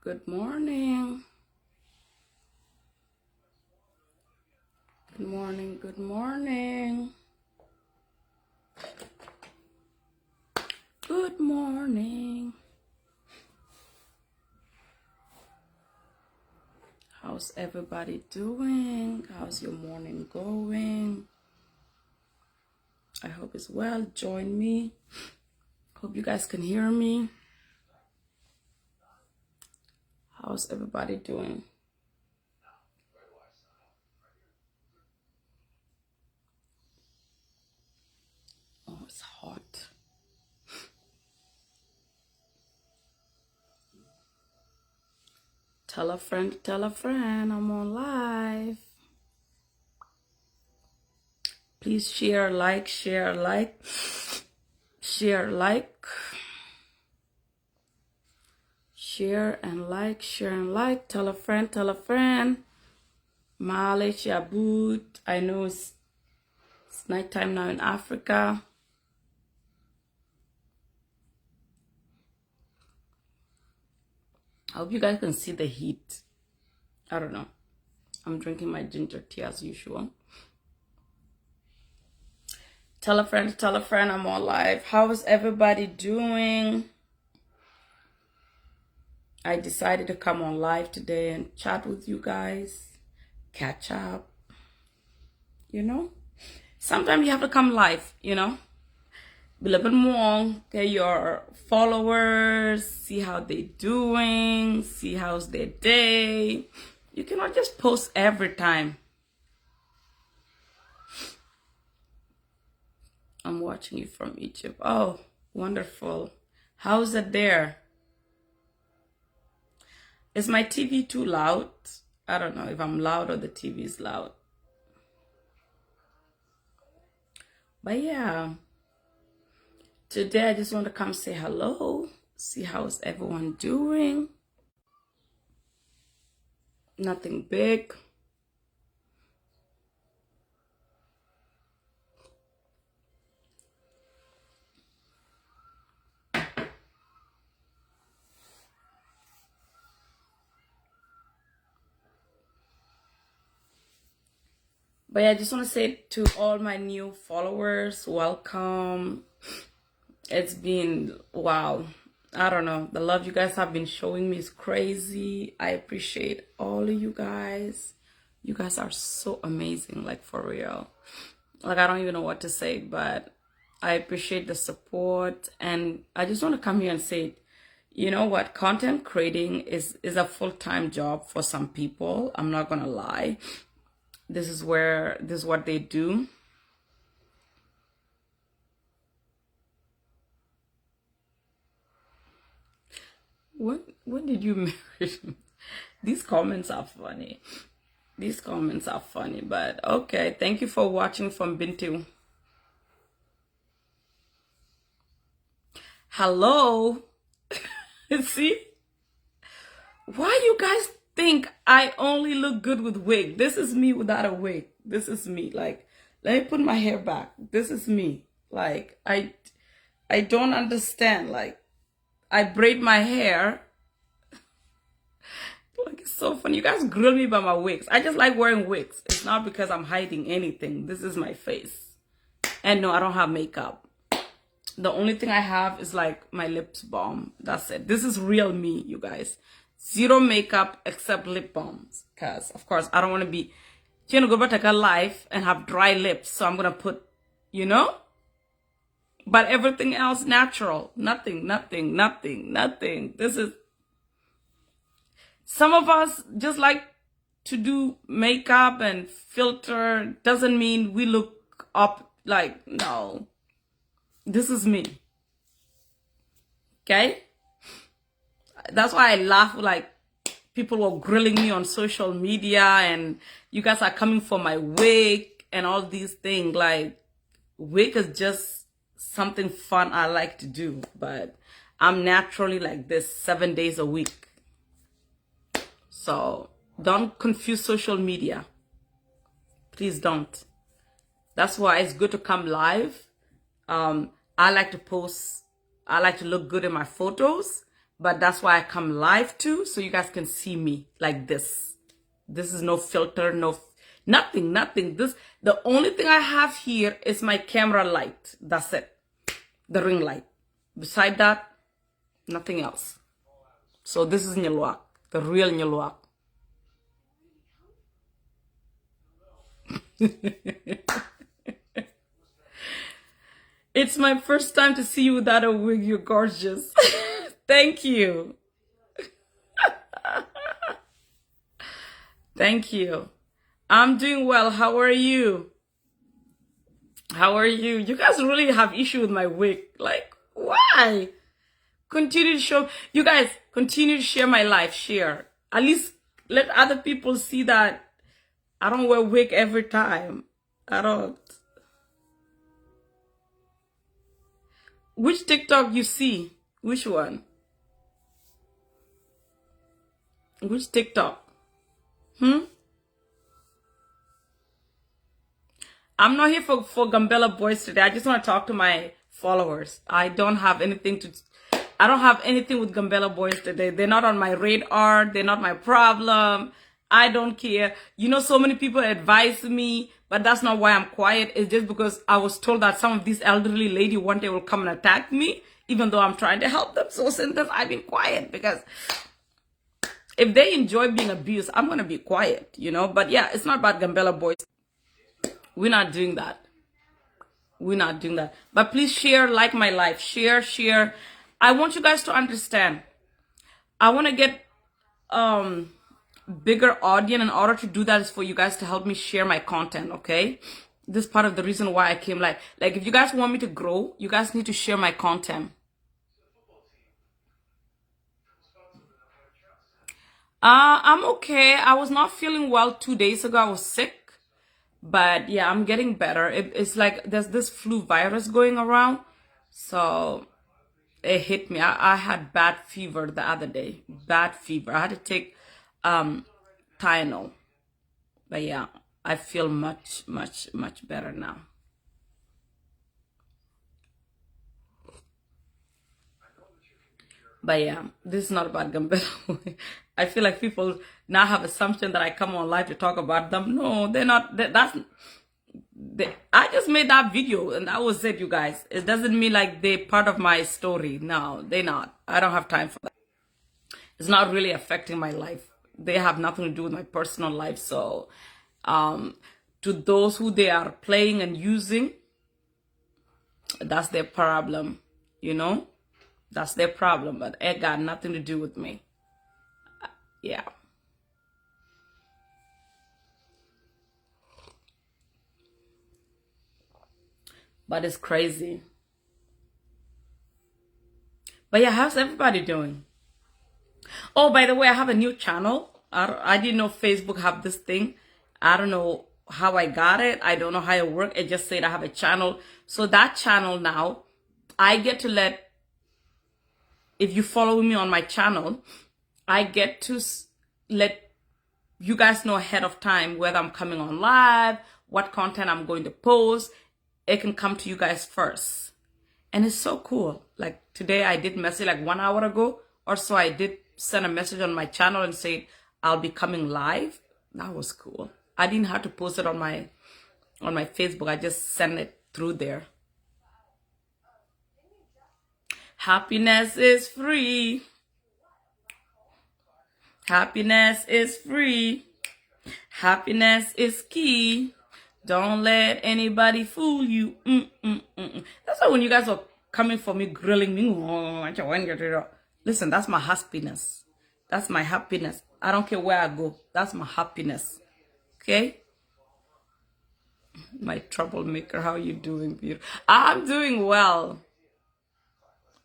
Good morning. Good morning. Good morning. Good morning. How's everybody doing? How's your morning going? I hope it's well. Join me. Hope you guys can hear me. How's everybody doing? Oh, it's hot. Tell a friend, I'm on live. Please share, like, share, like, share, like, share and like, share and like. Tell a friend, tell a friend. Male, Shabut. I know it's nighttime now in Africa. I hope you guys can see the heat. I don't know. I'm drinking my ginger tea as usual. Tell a friend, I'm on live. How is everybody doing? I decided to come on live today and chat with you guys. Catch up. You know? Sometimes you have to come live, you know? Be a little bit more, get your followers, see how they're doing, see how's their day. You cannot just post every time. I'm watching you from Egypt. Oh, wonderful. How's it there? Is my TV too loud? I don't know if I'm loud or the TV is loud. But yeah, today I just want to come say hello, see how's everyone doing. Nothing big. But yeah, I just want to say to all my new followers, welcome. It's been, wow. I don't know. The love you guys have been showing me is crazy. I appreciate all of you guys. You guys are so amazing, like for real. Like I don't even know what to say, but I appreciate the support. And I just want to come here and say, you know what? Content creating is a full-time job for some people. I'm not going to lie. This is what they do. When did you marry? These comments are funny. These comments are funny, but okay. Thank you for watching from Bintu. Hello. See? Why you guys think I only look good with wig? This is me without a wig. This is me. Like, let me put my hair back. This is me. Like, I don't understand. Like, I braid my hair. Like, it's so funny. You guys grill me by my wigs. I just like wearing wigs. It's not because I'm hiding anything. This is my face. And no, I don't have makeup. The only thing I have is like my lip balm. That's it. This is real me, you guys. Zero makeup except lip balms. Because, of course, I don't want to be, go back to life and have dry lips. So I'm going to put, you know? But everything else natural. Nothing. This is, some of us just like to do makeup and filter. Doesn't mean we look up like, no. This is me. Okay? That's why I laugh, like people were grilling me on social media and you guys are coming for my wig and all these things. Like, wig is just something fun I like to do, but I'm naturally like this 7 days a week. So don't confuse social media. Please don't. That's why it's good to come live. I like to post, I like to look good in my photos, but that's why I come live too, so you guys can see me like this. This is no filter, no nothing. This, the only thing I have here is my camera light. That's it. The ring light. Beside that, nothing else. So this is Nyalwak, the real Nyalwak. It's my first time to see you without a wig. You're gorgeous. Thank you. Thank you. I'm doing well. How are you? How are you? You guys really have issue with my wig. Like, why? Continue to show. You guys, continue to share my life. Share. At least let other people see that I don't wear wig every time. I don't. Which TikTok you see? Which one? Which TikTok? I'm not here for Gambella boys today. I just want to talk to my followers. I don't have anything with Gambella boys today. They're not on my radar. They're not my problem. I don't care. You know, so many people advise me, but that's not why I'm quiet. It's just because I was told that some of these elderly lady one day will come and attack me, even though I'm trying to help them. So since then, I've been quiet because if they enjoy being abused, I'm going to be quiet, you know. But yeah, it's not about Gambella boys. We're not doing that. We're not doing that. But please share, like my life. Share. I want you guys to understand. I want to get bigger audience. In order to do that is for you guys to help me share my content, okay? This is part of the reason why I came live. Like, if you guys want me to grow, you guys need to share my content. I'm okay. I was not feeling well 2 days ago. I was sick. But yeah, I'm getting better. It's like there's this flu virus going around. So it hit me. I had bad fever the other day. Bad fever. I had to take Tylenol. But yeah, I feel much better now. But yeah, this is not about Gambella. I feel like people now have assumption that I come on live to talk about them. No, they're not. I just made that video and that was it, you guys. It doesn't mean like they're part of my story. No, they're not. I don't have time for that. It's not really affecting my life. They have nothing to do with my personal life. So, to those who they are playing and using, that's their problem, you know? That's their problem, but it got nothing to do with me. Yeah. But it's crazy. But yeah, how's everybody doing? Oh, by the way, I have a new channel. I didn't know Facebook have this thing. I don't know how I got it. I don't know how it worked. It just said I have a channel. So that channel now, I get to if you follow me on my channel, I get to let you guys know ahead of time whether I'm coming on live, what content I'm going to post. It can come to you guys first. And it's so cool. Like today I did message like 1 hour ago or so. I did send a message on my channel and say I'll be coming live. That was cool. I didn't have to post it on my Facebook. I just sent it through there. Happiness is free. Happiness is free. Happiness is key. Don't let anybody fool you. That's why when you guys are coming for me, grilling me, listen, that's my happiness. That's my happiness. I don't care where I go. That's my happiness. Okay? My troublemaker, how are you doing, beautiful? I'm doing well.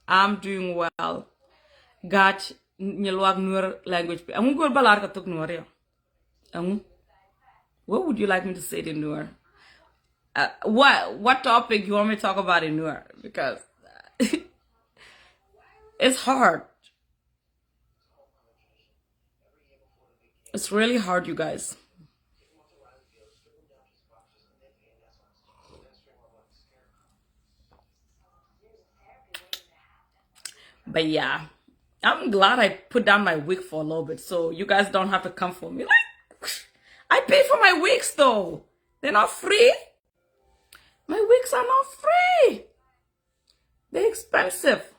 I'm doing well. Gach Nyalwag Nuer language. I'm going to balar ka tuk Nuer. What would you like me to say in Nuer? What topic you want me to talk about in Nuer? Because it's hard. It's really hard, you guys. But yeah, I'm glad I put down my wig for a little bit so you guys don't have to come for me. Like, I pay for my wigs though. They're not free. My wigs are not free. They're expensive.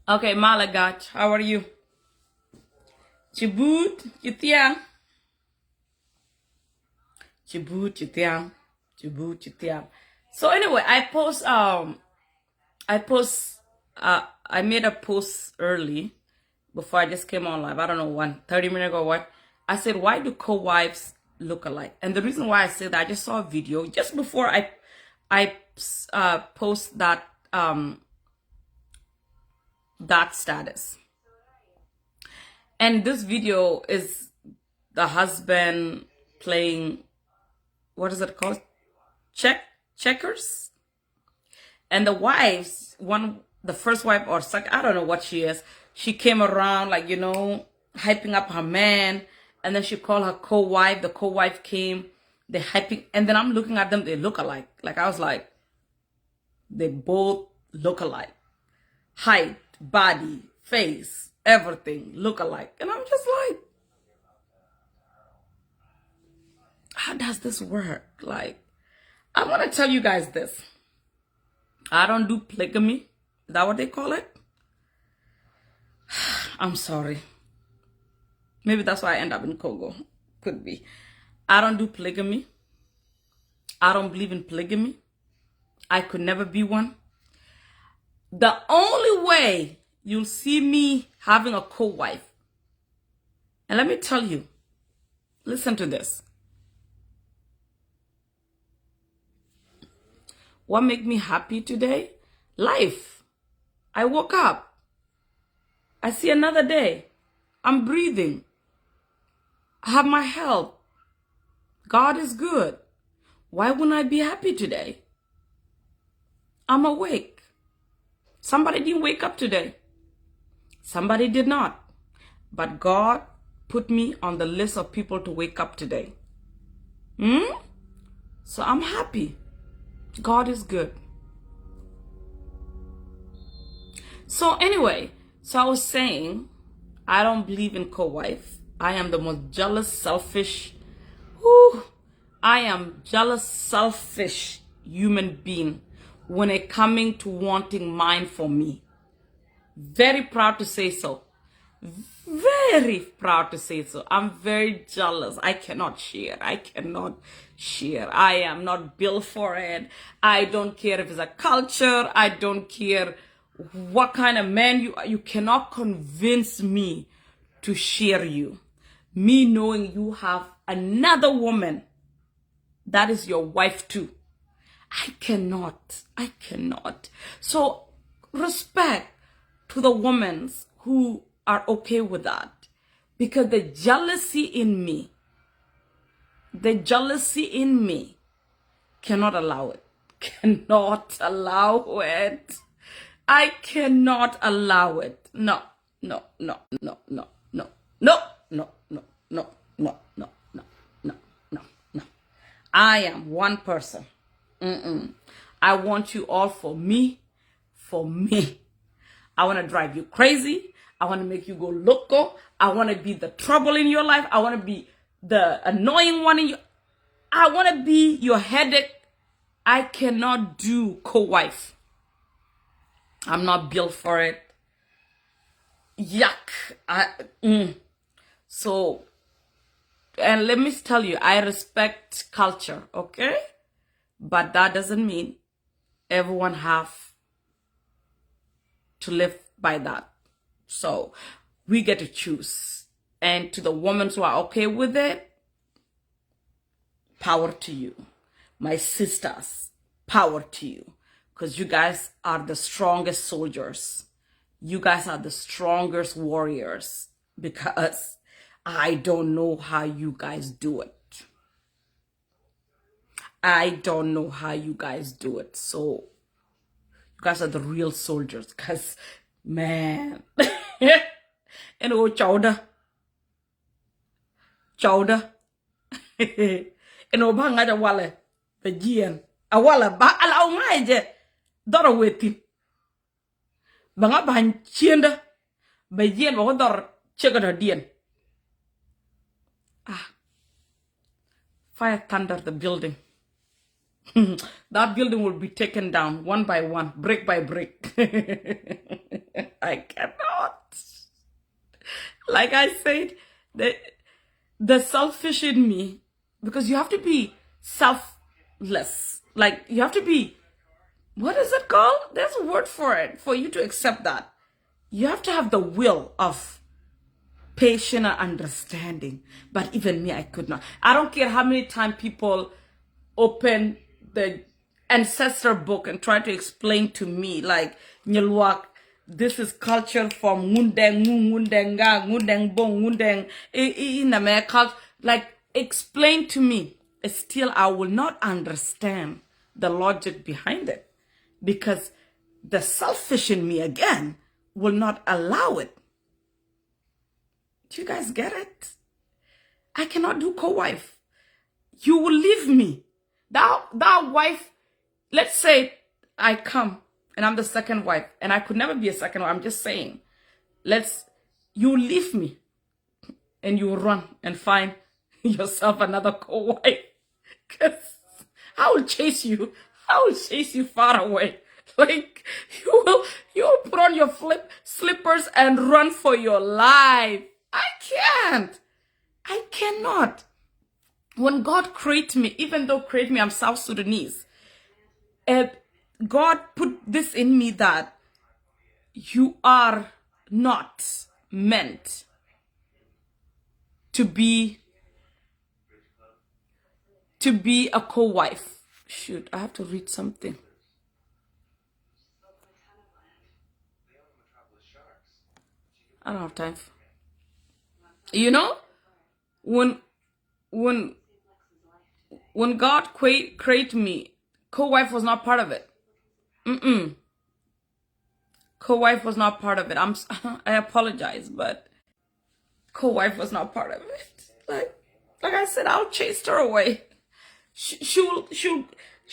Okay, Malagat, how are you? Chibut, Chitiang. Chibut, Chitiang. Chibut, Chitiang. So anyway, I made a post early before I just came on live. I don't know, 30 minutes ago or what. I said, why do co-wives look alike? And the reason why I said that, I just saw a video just before I post that that status. And this video is the husband playing, what is it called? Checkers. And the wives, the first wife or second, I don't know what she is. She came around like, hyping up her man. And then she called her co-wife. The co-wife came. They hyping. And then I'm looking at them. They look alike. Like I was like, they both look alike. Height, body, face, everything look alike. And I'm just like, how does this work? Like, I'm going to tell you guys this. I don't do polygamy. Is that what they call it? I'm sorry. Maybe that's why I end up in Congo. Could be. I don't do polygamy. I don't believe in polygamy. I could never be one. The only way you'll see me having a co-wife, and let me tell you, listen to this. What made me happy today? Life. I woke up. I see another day. I'm breathing. I have my health. God is good. Why wouldn't I be happy today? I'm awake. Somebody didn't wake up today. Somebody did not. But God put me on the list of people to wake up today. So I'm happy. God is good. So anyway, so I was saying, I don't believe in co-wife. I am the most jealous, selfish, I am jealous, selfish human being when it coming to wanting mine for me. Very proud to say so. Very proud to say so. I'm very jealous. I cannot share. I am not built for it. I don't care if it's a culture. I don't care what kind of man you are. You cannot convince me to share you. Me knowing you have another woman that is your wife too. I cannot. So respect to the women who are okay with that. Because the jealousy in me cannot allow it. I cannot allow it. No. I am one person. I want you all for me. I want to drive you crazy. I want to make you go loco. I want to be the trouble in your life. I want to be the annoying one in your. I want to be your headache. I cannot do co-wife. I'm not built for it. Yuck. So, and let me tell you, I respect culture, okay? But that doesn't mean everyone have to live by that. So we get to choose. And to the women who are okay with it, power to you. My sisters, power to you. Because you guys are the strongest soldiers. You guys are the strongest warriors. Because I don't know how you guys do it. So you guys are the real soldiers. Because, man. And oh, chowder. And oh, bang at a wale. The Gian. A wale ba ala o ngaje. Dora wetin. Banga ban chienda. Bayen wador chegada dien. Ah, fire thunder the building. That building will be taken down one by one, brick by brick. I cannot. Like I said, the selfish in me, because you have to be selfless. Like, you have to be, what is it called? There's a word for it, for you to accept that. You have to have the will of patience and understanding. But even me, I could not. I don't care how many times people open the ancestor book and try to explain to me, like, Nyalwak, this is culture from Ngundeng, Ngundenga, Ngundeng Bong, Ngundeng, in America. Like, explain to me. Still, I will not understand the logic behind it. Because the selfish in me, again, will not allow it. Do you guys get it? I cannot do co-wife. You will leave me. That wife, let's say I come and I'm the second wife, and I could never be a second wife. I'm just saying, you leave me and you run and find yourself another co-wife. Because I will chase you. I will chase you far away. Like, you will put on your slippers and run for your life. I can't. I cannot. When God created me, even though created me, I'm South Sudanese, God put this in me that you are not meant to be a co-wife. Shoot, I have to read something. I don't have time. You know, when God created me, co-wife was not part of it. Co-wife was not part of it. I apologize, but co-wife was not part of it. Like I said, I'll chase her away. She'll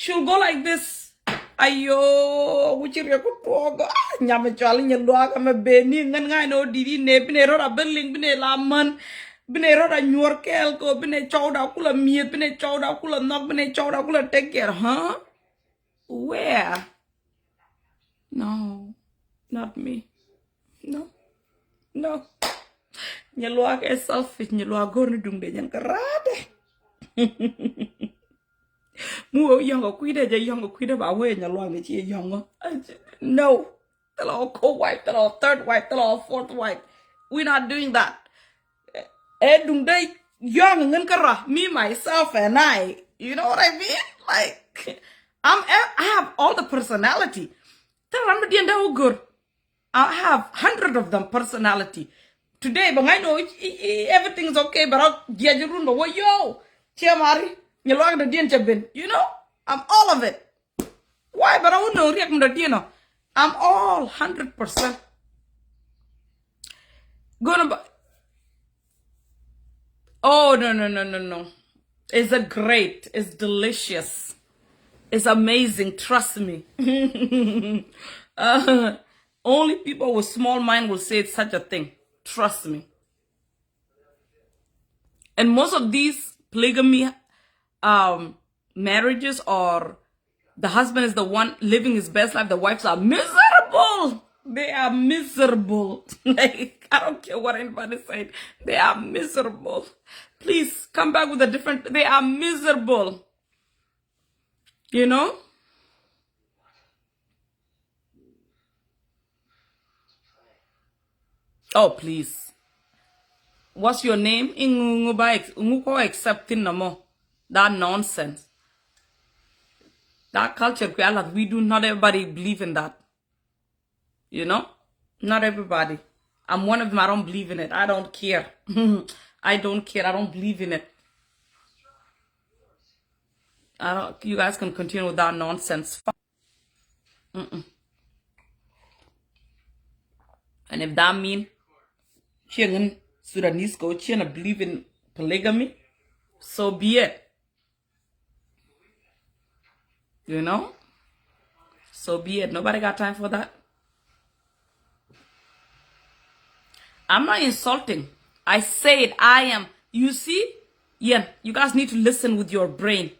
go like this. Ayo, wuchiri ko pogo. Nyame chali nyelwa kama beni ngan no didi ne bine rora beling bine laman bine rora nyurkel ko bine chowda kula miet bine chowda kula nok bine chowda kula take care, huh? Where? No, not me. No. Nyelwa ke selfish nyelwa gorno dungde nyan karade. Mu younger quida ja younger quida ba we nyalwa ni chi younger. No. The all co-wife, the all third wife, the all fourth wife. We're not doing that. Dung day young ngan kara, me, myself, and I. You know what I mean? Like, I have all the personality. I'm good. I have 100 of them personality. Today, but I know everything's okay, but I'll get you room. But yo, Chiamari, you log the dinner, you know? I'm all of it. Why? But I won't know the dinner. I'm all 100%. Gonna. Oh, no. It's great. It's delicious. It's amazing. Trust me. Only people with small mind will say it's such a thing. Trust me. And most of these polygamy marriages, or the husband is the one living his best life, the wives are miserable. They are miserable. Like, I don't care what anybody said. They are miserable. Please come back with a different. They are miserable. You know? Oh, please. What's your name? Inguko accepting no more. That nonsense. That culture, we do not everybody believe in that. You know? Not everybody. I'm one of them. I don't believe in it. I don't care. I don't care. I don't believe in it. You guys can continue with that nonsense. And if that means Sudanese go believe in polygamy, so be it. You know? So be it. Nobody got time for that. I'm not insulting. I said I am. You see? Yeah, you guys need to listen with your brain.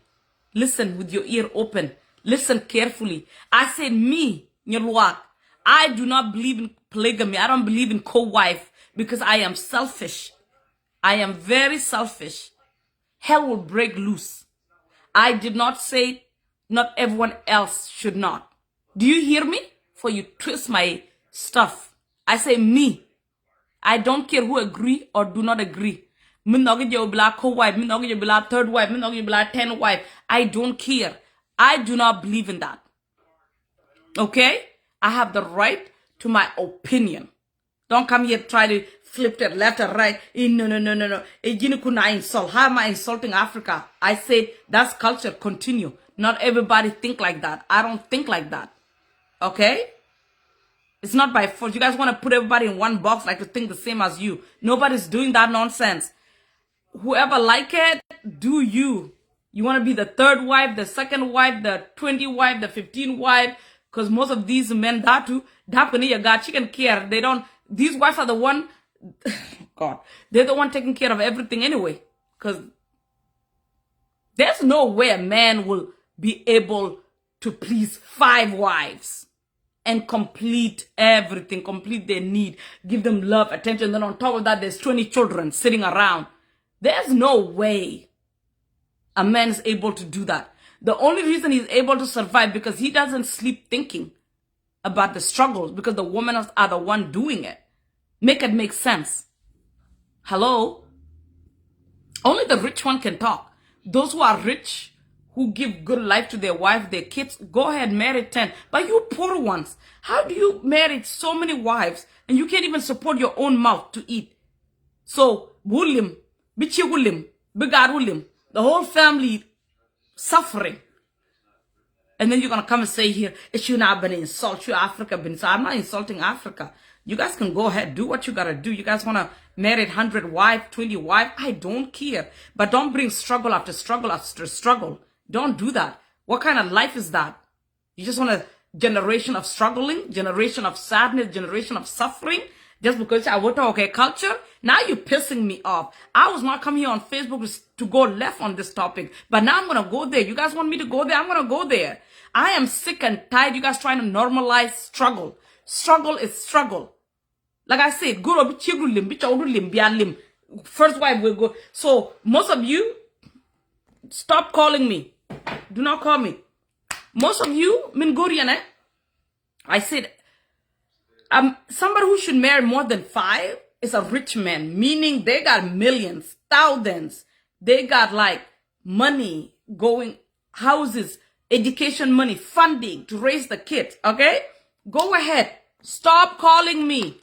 Listen with your ear open. Listen carefully. I said me, Nyalwak. I do not believe in polygamy. I don't believe in co-wife because I am selfish. I am very selfish. Hell will break loose. I did not say not everyone else should not. Do you hear me? For you twist my stuff. I say me. I don't care who agree or do not agree. Black co-wife, black third wife, black 10 wife. I don't care. I do not believe in that. Okay? I have the right to my opinion. Don't come here try to flip it left or right. No, no, no, no, no. Insult. How am I insulting Africa? I say that's culture. Continue. Not everybody think like that. I don't think like that. Okay? It's not by force. You guys want to put everybody in one box like to think the same as you. Nobody's doing that nonsense. Whoever like it, do you. You want to be the third wife, the second wife, the 20 wife, the 15 wife. Because most of these men, that too, chicken care. They don't, these wives are the one, God, they're the one taking care of everything anyway. Because there's no way a man will be able to please 5 wives and complete everything, complete their need, give them love, attention. Then on top of that, there's 20 children sitting around. There's no way a man is able to do that. The only reason he's able to survive because he doesn't sleep thinking about the struggles because the women are the one doing it. Make it make sense. Hello? Only the rich one can talk. Those who are rich, who give good life to their wife, their kids, go ahead, marry 10. But you poor ones, how do you marry so many wives and you can't even support your own mouth to eat? So, William, Bichi William, Bigard William, the whole family suffering. And then you're going to come and say here, it should not been insult you, Africa. So I'm not insulting Africa. You guys can go ahead, do what you got to do. You guys want to marry 100 wife, 20 wife. I don't care. But don't bring struggle after struggle after struggle. Don't do that. What kind of life is that? You just want a generation of struggling, generation of sadness, generation of suffering? Just because I want to okay culture? Now you're pissing me off. I was not coming here on Facebook to go left on this topic. But now I'm going to go there. You guys want me to go there? I'm going to go there. I am sick and tired. You guys trying to normalize struggle. Struggle is struggle. Like I said, go to first wife will go. So most of you, stop calling me. Do not call me. Most of you, Mingorian, I said, somebody who should marry more than 5 is a rich man, meaning they got millions, thousands. They got like money going, houses, education money, funding to raise the kids. Okay? Go ahead. Stop calling me.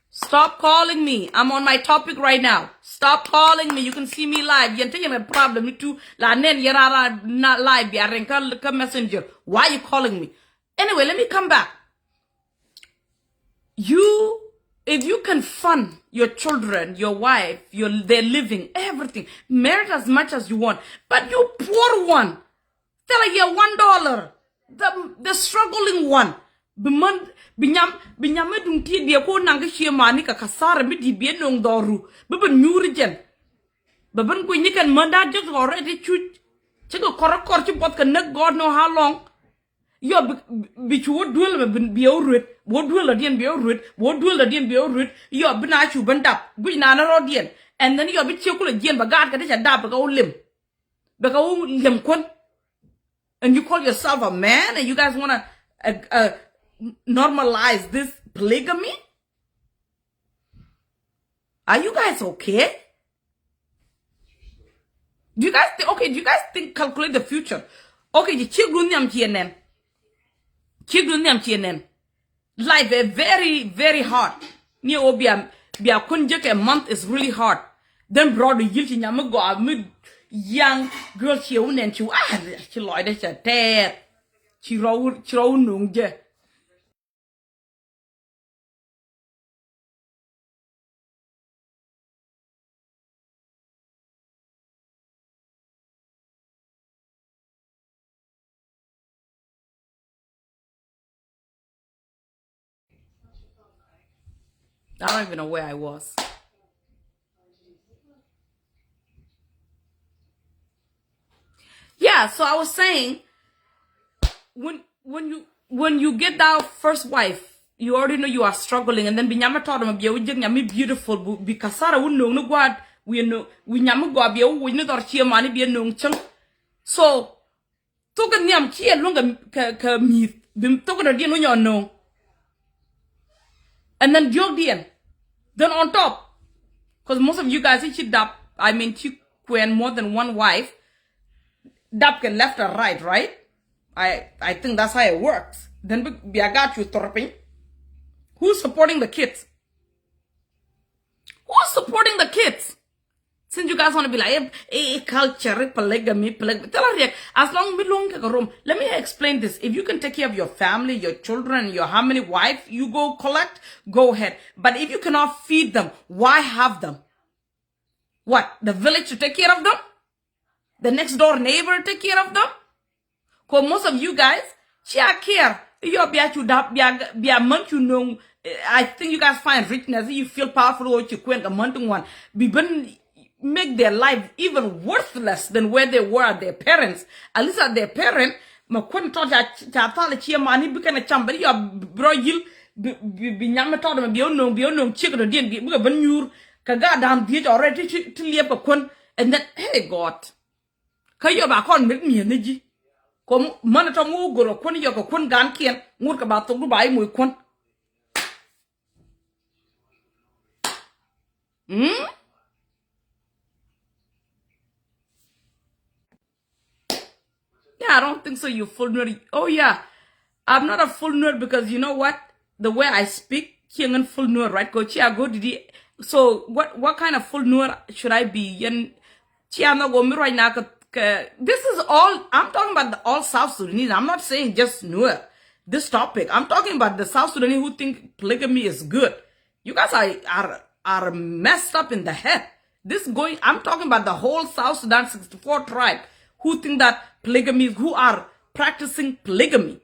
Stop calling me. I'm on my topic right now. Stop calling me. You can see me live. You're taking a problem. Me too. La nen yarara not live. You're messenger. Why are you calling me? Anyway, let me come back. If you can fund your children, your wife, their living, everything, merit as much as you want. But you poor one, tell you $1. The struggling one. Binyam dung ti dia ko nang ke mani ka kasara mi di bien nong doru. Beben nyurijen. Beben ko nyikan manda just already chut. Chego korakor chi bot ka nek God know how long. Yo bichu wo duel me bi orut wo duel la dien bi orut wo duel la dien bi orut yo bina chu bandap bu na na ro dien and then yo bi cheku la dien ba gad ka de da ba ka lim ba ka lim kon and you call yourself a man and you guys want to normalize this polygamy? Are you guys okay? Do you guys think calculate the future? Okay, the children TNN. Life is very, very hard. Ni obia bia kunjek a month is really hard. Then brought the youth in Yamago mid young girl she own and she loyed at her dad. She wrote nungje. I don't even know where I was. Yeah, so I was saying, when you get that first wife, you already know you are struggling, and then binyama told them be nyami beautiful be kasara no god we know we nyama go be we no torchia money be no chung. So token nyam chia lunga ka mi bim token di no no. And then jog the then on top, because most of you guys each dap, I mean you when more than one wife, dap can left or right? I think that's how it works. Then be I got you torping. Who's supporting the kids? Who's supporting the kids? Since you guys want to be like, culture, polygamy, tell her, as long as long room. Let me explain this. If you can take care of your family, your children, your how many wives you go collect, go ahead. But if you cannot feed them, why have them? What? The village to take care of them? The next door neighbor take care of them? Because most of you guys, care. I think you guys find richness. You feel powerful or you quit a month one. Make their life even worthless than where they were at their parents. At least at their parent, ma kun to cha chia mani bi kana chamba ya bro yil bi nyama to dem bi ono chick no dien bi ban nyur ka ga dam die already to liep ka kun. And then hey god ka yo ba kon mit mi ne ji ko man to mu go kun yo ko kun gan kien ngur ka ba to du bai mu kun. Yeah, I don't think so. You full nerd. Oh yeah, I'm not a full nerd because you know what? The way I speak, and full nerd, right? Go chia go did. So what kind of full nerd should I be? Yen chia no go me right now. This is all I'm talking about. All South Sudanese. I'm not saying just Nuer. This topic. I'm talking about the South Sudanese who think polygamy is good. You guys are messed up in the head. I'm talking about the whole South Sudan 64 tribe who think that polygamy, who are practicing polygamy.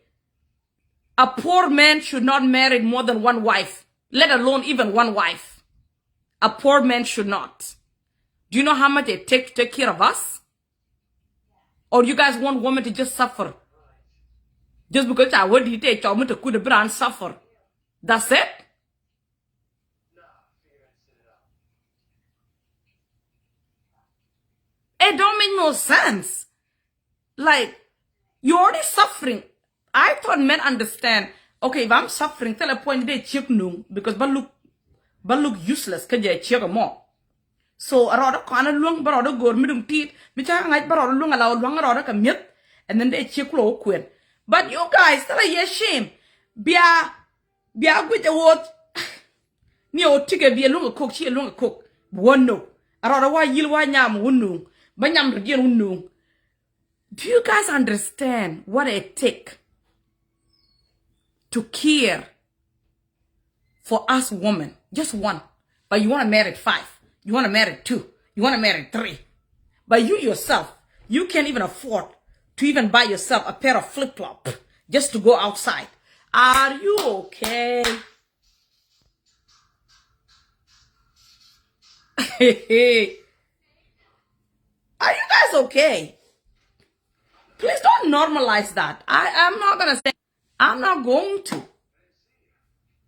A poor man should not marry more than one wife, let alone even one wife. A poor man should not. Do you know how much it takes to take care of us? Or you guys want women to just suffer? Just because I would take women to could and suffer. That's it? It don't make no sense. Like, you're already suffering. I thought men understand. Okay, if I'm suffering, tell a point they check no because but look useless. Cause you check more. So I rather can't long, but rather go middle teeth. Me tell like but rather long allow longer rather come yet, and then they check low quit. But you guys, tell a shame. Bia with the word. Ni o ticket be a longer cook. She a longer cook. One no. I rather why you why yam one no. But yam again no. Do you guys understand what it takes to care for us women? Just one. But you want to marry 5. You want to marry 2. You want to marry 3. But you yourself, you can't even afford to even buy yourself a pair of flip-flops just to go outside. Are you okay? Are you guys okay? Please don't normalize that. I'm not going to say, I'm not going to.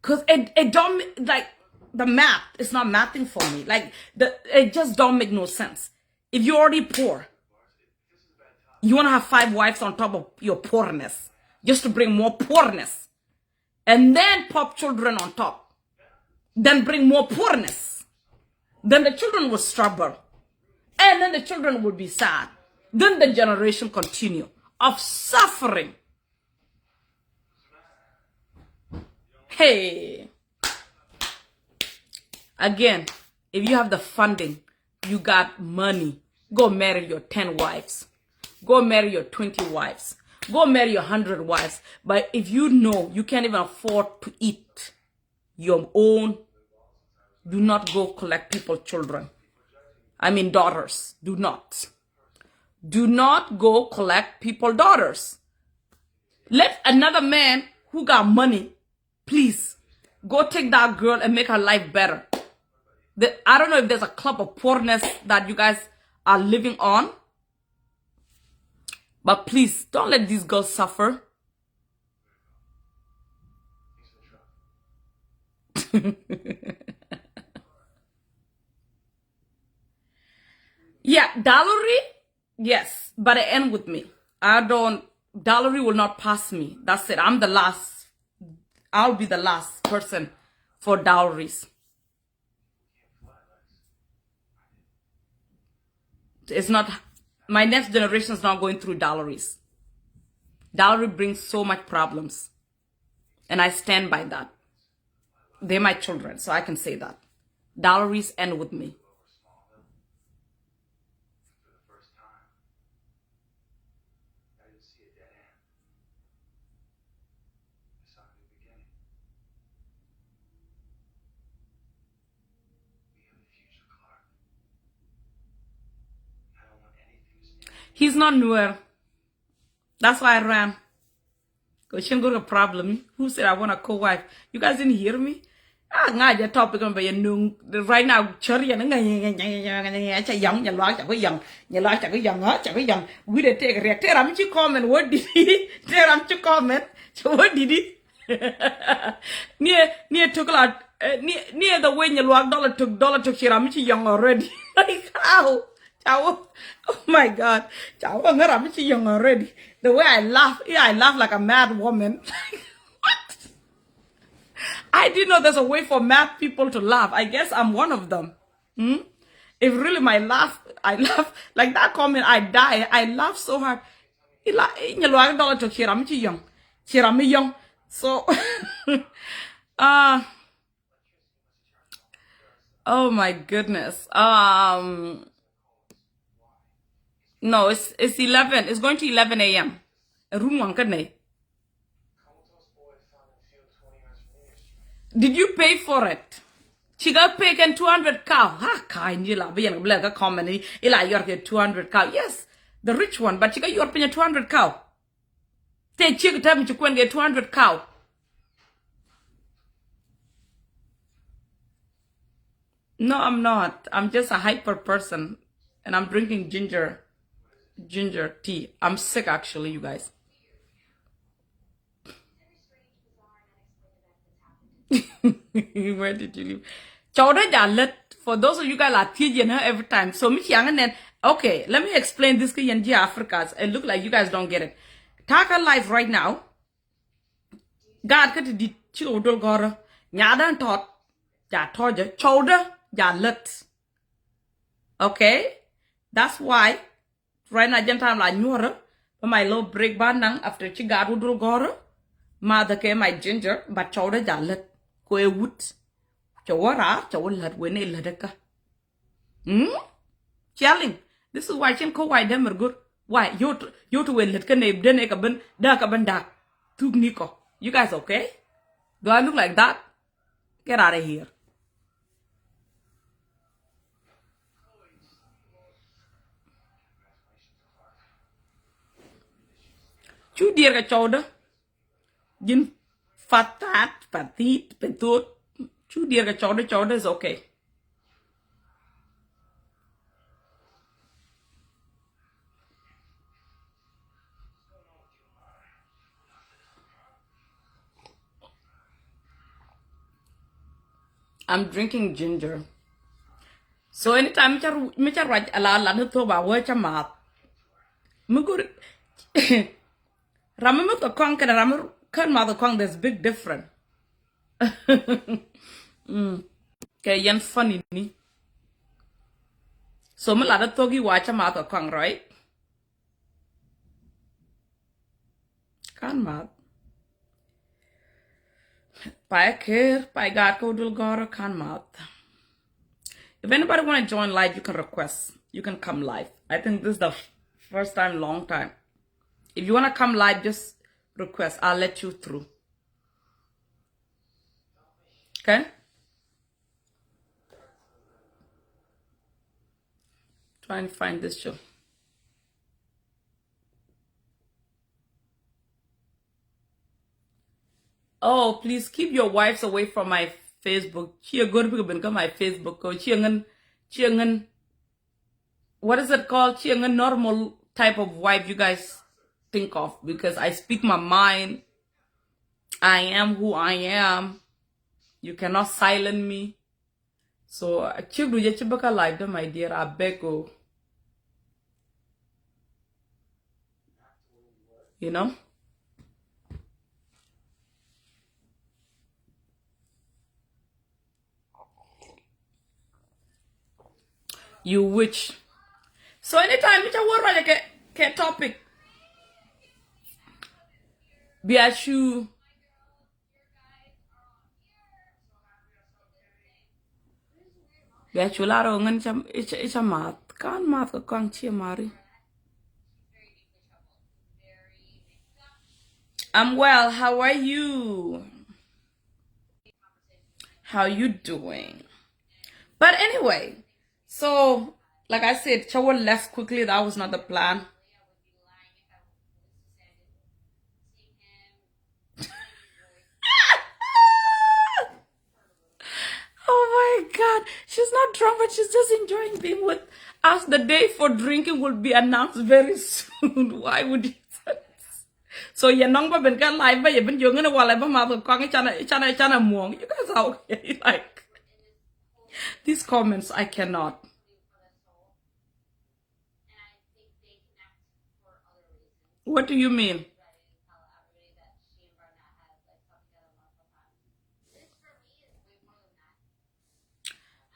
Because it don't, like, the math is not mathing for me. Like, it just don't make no sense. If you're already poor, you want to have 5 wives on top of your poorness, just to bring more poorness. And then pop children on top. Then bring more poorness. Then the children will struggle. And then the children will be sad. Then the generation continue of suffering. Hey. Again, if you have the funding, you got money, go marry your 10 wives. Go marry your 20 wives. Go marry your 100 wives. But if you know you can't even afford to eat your own, do not go collect people's children. I mean daughters. Do not. Do not go collect people's daughters. Let another man who got money, please, Go take that girl and make her life better. I don't know if there's a club of poorness that you guys are living on, but please don't let these girls suffer. Yeah, dowry, yes, but it end with me. Dowry will not pass me. That's it. I'm the last. I'll be the last person for dowries. It's not, my next generation is not going through dowries. Dowry brings so much problems. And I stand by that. They're my children, so I can say that. Dowries end with me. He's not Nuer. That's why I ran. Because she got a problem. Who said I want a co-wife? You guys didn't hear me? The topic on right now, cherry and young, you like a young, you like a young, we did take a react. I'm to comment. What did he? There I'm to comment. So what did he? Near took a lot near the way you walk dollar took here. I'm young already. Like how? Oh my God. I'm young already. The way I laugh, yeah, I laugh like a mad woman. What? I didn't know there's a way for mad people to laugh. I guess I'm one of them. If really my laugh, I laugh like that comment, I die. I laugh so hard. I'm young. So, oh my goodness. No, it's 11. It's going to 11 a.m. Room one, did you pay for it? She got paid 200 cow. Ha, kind you la be like a comment. Ila you're 200 cow. Yes, the rich one, but she got your paying 200 cow. Take chick tell me to get 200 cow. No, I'm not. I'm just a hyper person, and I'm drinking ginger tea. I'm sick actually, you guys. Where did you leave? Chowder for those of you guys are teaching her every time. So me young and then okay, let me explain this to Yanji Africans. It look like you guys don't get it. Taka life right now. God got the children gora. Nyadan taught ya toja chowder ya lit. Okay? That's why right now time like Nuer, but my low break bandang after chigar udul gora. Mother came my ginger, but chowder ya lit. Kwe wood. Chowara, chowler when it ledeka. Chelling. This is why Chin ko why them are good. Why you to win let can name den ekaben dark aben dark. Tug Nico. You guys okay? Do I look like that? Get out of here. Chu dear ga chowder. Jin fatat, patit, petut. Chu dear ga chowder is okay. I'm drinking ginger. So anytime me write a la to ba wa cha mat. Mugur Ramamu the kong and Ramu kan mother kong there's big difference. Okay, yan funny ni. So me la togi wa cha mat the kong, right? Kan mat. Pai care, pai God ko dul gora kan mat. If anybody want to join live, you can request. You can come live. I think this is the first time, long time. If you want to come live, just request. I'll let you through. Okay? Trying to find this show. Oh, please keep your wives away from my Facebook. Chia good people become my Facebook. Chiangan, what is it called? Chiangan normal type of wife you guys think of, because I speak my mind. I am who I am. You cannot silence me. So Chibru Chibaka live them, my dear. I beg you. You know? You witch. So anytime you want to get topic, be a shoe. Be a chularo ngan it's a math. Can't math ko kang chia mari. I'm well. How are you? How you doing? But anyway, so like I said, Chawa left quickly. That was not the plan. Oh my God, she's not drunk, but she's just enjoying being with us. The day for drinking will be announced very soon. Why would you? So you're not going to live, but you've been young and while I've been mother chana mong. You guys are okay. Like these comments, I cannot. What do you mean?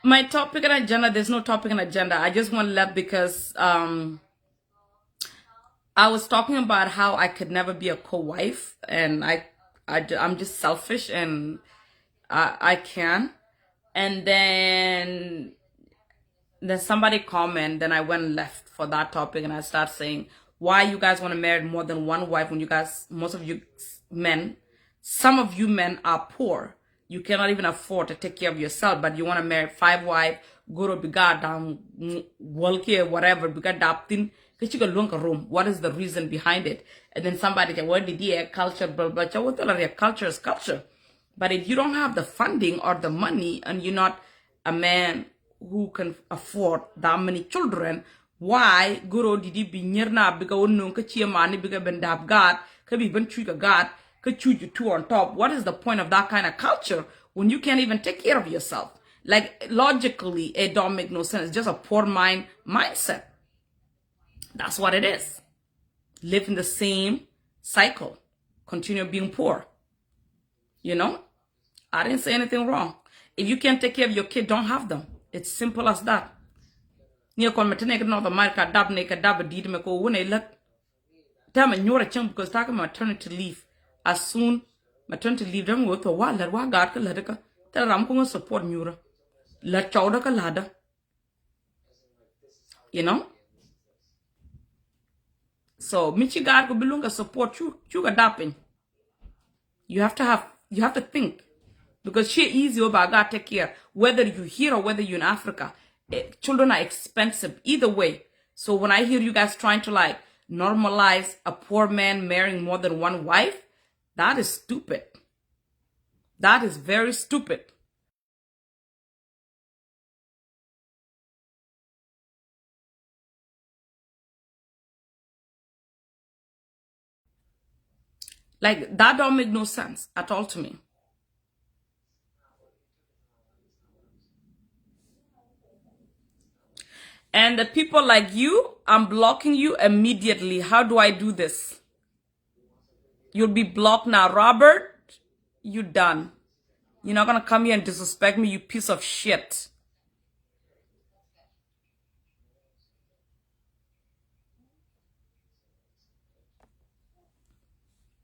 My topic and agenda, there's no topic and agenda. I just want to left because I was talking about how I could never be a co-wife, and I'm just selfish, and I can. And then somebody comment, then I went left for that topic, and I start saying, why you guys want to marry more than one wife when you guys, most of you men, some of you men are poor. You cannot even afford to take care of yourself, but you want to marry 5 wives, go to bigad down, walkie, whatever, bigad daptin. What is the reason behind it? And then somebody say, what did you culture, blah, blah, blah. Culture is culture. But if you don't have the funding or the money, and you're not a man who can afford that many children, why guru didi bi nyerna biga wonu ka chiamani biga bendab god ka bi ben chuga god ka chuju two on top? What is the point of that kind of culture when you can't even take care of yourself? Like logically it don't make no sense. It's just a poor mindset. That's what it is. Live in the same cycle, continue being poor. You know, I didn't say anything wrong. If you can't take care of your kid, don't have them. It's simple as that. Near North America, dab naked dab deed me ko when I let them and you're a chunk because talking maternity leave. As soon maternity leave them with a while that wa God can let it. Tell I'm going to support Nura. Let chowder ka ladder. You know? So Michi God could belong support you dapping. You have to think. Because she easy over God take care. Whether you're here or whether you're in Africa. Children are expensive either way. So when I hear you guys trying to like normalize a poor man marrying more than one wife, that is stupid. That is very stupid. Like that don't make no sense at all to me. And the people like you, I'm blocking you immediately. How do I do this? You'll be blocked now. Robert, you done. You're not going to come here and disrespect me, you piece of shit.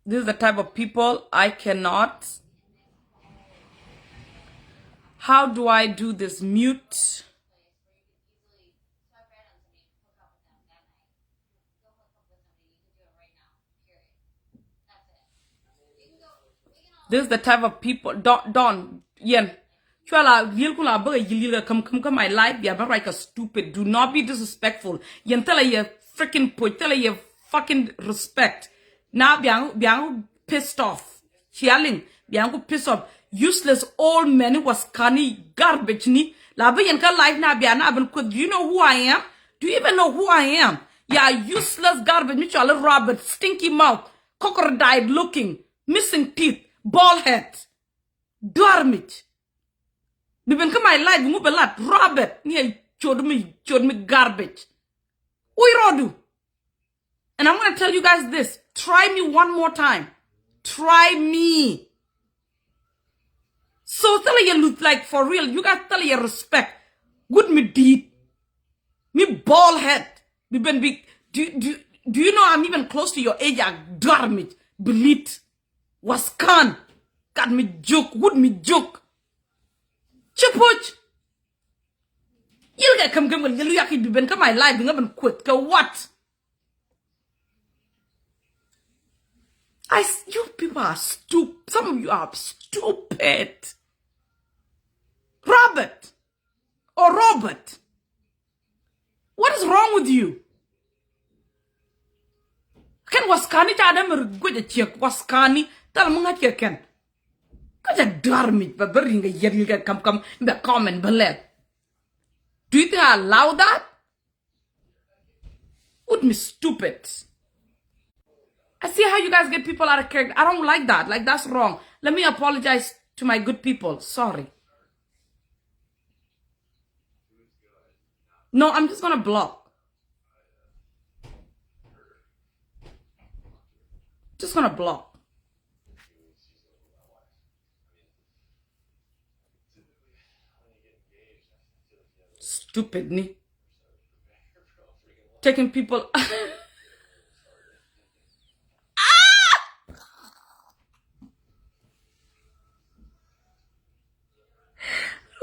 This is the type of people I cannot. How do I do this? Mute. This is the type of people. Don, yen. Come my life. Yeah, but like a stupid. Do not be disrespectful. Yen tell you freaking put. Tell you fucking respect. Now, biang pissed off. Chialing. Bianco piece of useless old man who was canny garbage ni. Labi yanka life na biana ben do you know who I am? Do you even know who I am? Yeah, useless garbage, Mitchell Robert, stinky mouth, crocodile looking, missing teeth, bald head, dormit. We been come my life, move a lot, Robert, yeah, showed me garbage. We rodu. And I'm gonna tell you guys this. Try me one more time. Try me. So tell you look like for real. You guys tell you respect. Good me deed. Me bald head. Me been big. Do you know I'm even close to your age? I darn it. Belit. Was can. Got me joke. Would me joke. Chipuch. You get come with you yaki been come my life. Been quit. Go what? You people are stupid. Some of you are stupid. Robert. Or Robert. What is wrong with you? Ken waskani ta adam gode check waskani tal munga ken. Kaja darmit ba beringa yeri ga come be comment below. Do you think I allow that? Would me stupid. I see how you guys get people out of character. I don't like that. Like that's wrong. Let me apologize to my good people. Sorry. No, I'm just gonna block. Just gonna block. Stupid me. Taking people.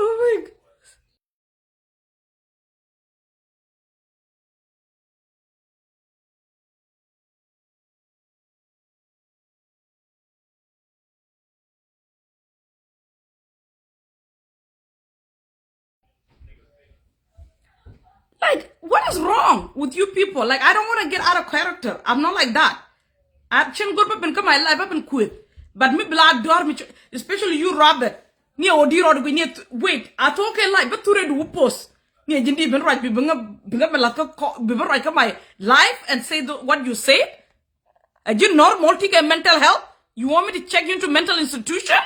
Oh my God. Like, what is wrong with you people? Like, I don't want to get out of character. I'm not like that. I can go up and come my life up and quit. But me blood door me, especially you, Robert. Near Odi or we need wait. I talk a life, but to read who post. Near Jindy been right, be bring up my life and say what you say. And you not multi mental health? You want me to check you into mental institution?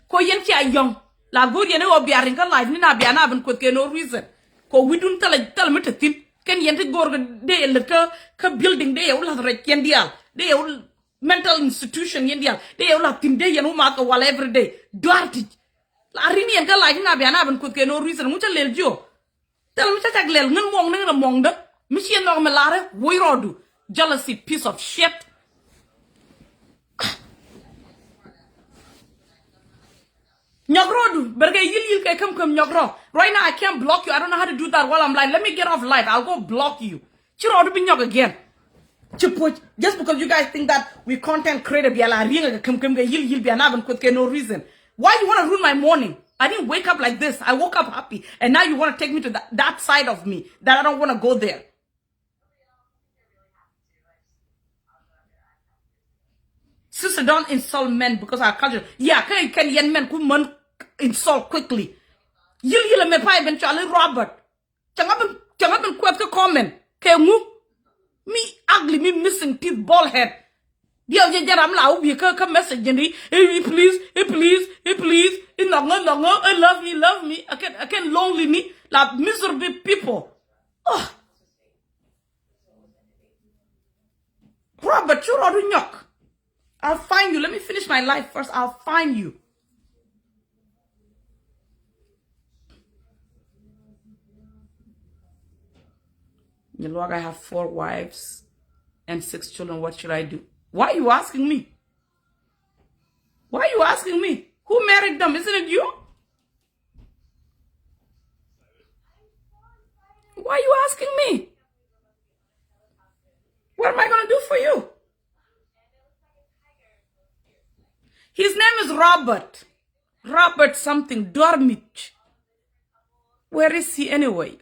Ko yen ki ay young. La good yen o biaringa life ni na biana ben quit no reason. Ko we don't tell me to think. Can yen go de le ka building de la rek yen dial. De mental institution yen dial. De la tin de yen ma ka wala every day. Duarti. La rini yen ka life ni na biana ben quit no reason. Mucha lel jo. Tell me to take lel ngan mong na mong da. Michi no melare we rodu. Jealousy piece of shit. Nyogro, but you come nyogro. Right now I can't block you. I don't know how to do that while I'm live. Let me get off live. I'll go block you. Chiro to be nyog again. Just because you guys think that we content creator be ala ring come you'll be an quick no reason. Why you want to ruin my morning? I didn't wake up like this. I woke up happy. And now you want to take me to that side of me that I don't want to go there. Sister, don't insult men because our culture. Yeah, can yen men could insult quickly. Yil me pa eventually Robert. Changaben kwat ka comment. Ke ngu me ugly, me missing teeth, bald head. Dia jaram la ubi ka message ni. Hey please. No, I love me. I can lonely me like miserable people. Oh. Robert, you're already nyok. I'll find you. Let me finish my life first. I'll find you. You look, I have 4 wives and 6 children. What should I do? Why are you asking me? Why are you asking me? Who married them? Isn't it you? Why are you asking me? What am I going to do for you? His name is Robert. Robert something. Dormich. Where is he anyway?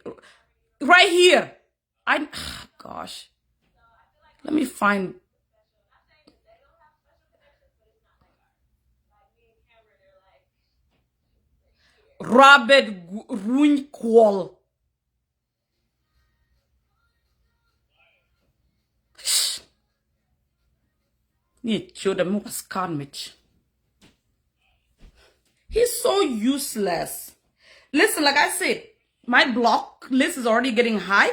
Right here. Gosh. Let me find. Robert Ruin Kwol. Need show them was Mitch. He's so useless. Listen, like I said, my block list is already getting high.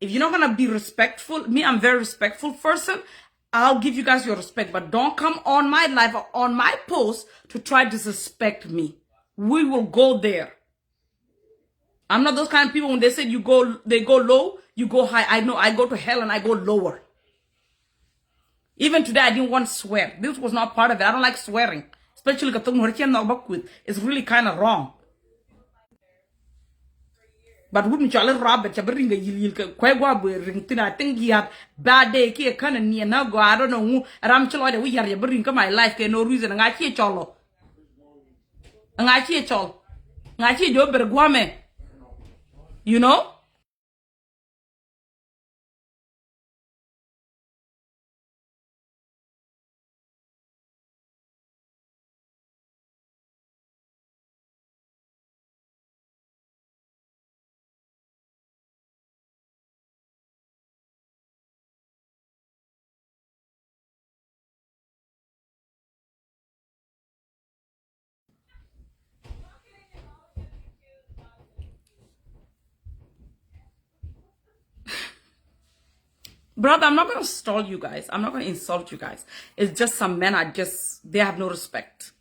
If you're not gonna be respectful, me, I'm a very respectful person. I'll give you guys your respect, but don't come on my live or on my post to try to disrespect me. We will go there. I'm not those kind of people when they said they go low, you go high. I know I go to hell and I go lower. Even today, I didn't want to swear. This was not part of it. I don't like swearing, especially with. It's really kind of wrong. But wouldn't you let Robert Chabringa ring I think he had bad day, ki kind of near now go. I don't know who Ramchalo we are bring my life, no reason, and I hear cholo. And I hear chol. I hear you better guame. You know? Brother, I'm not going to stall you guys. I'm not going to insult you guys. It's just some men are they have no respect.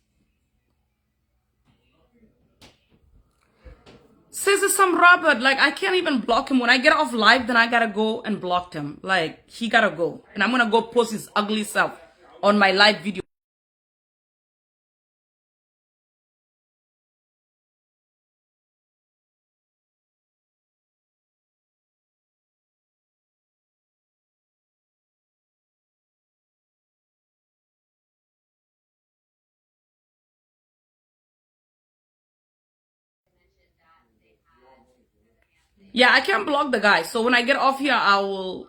Says it's some Robert, like I can't even block him. When I get off live, then I gotta go and block him. Like, he gotta go. And I'm gonna go post his ugly self on my live video. Yeah, I can't block the guy. So when I get off here, I'll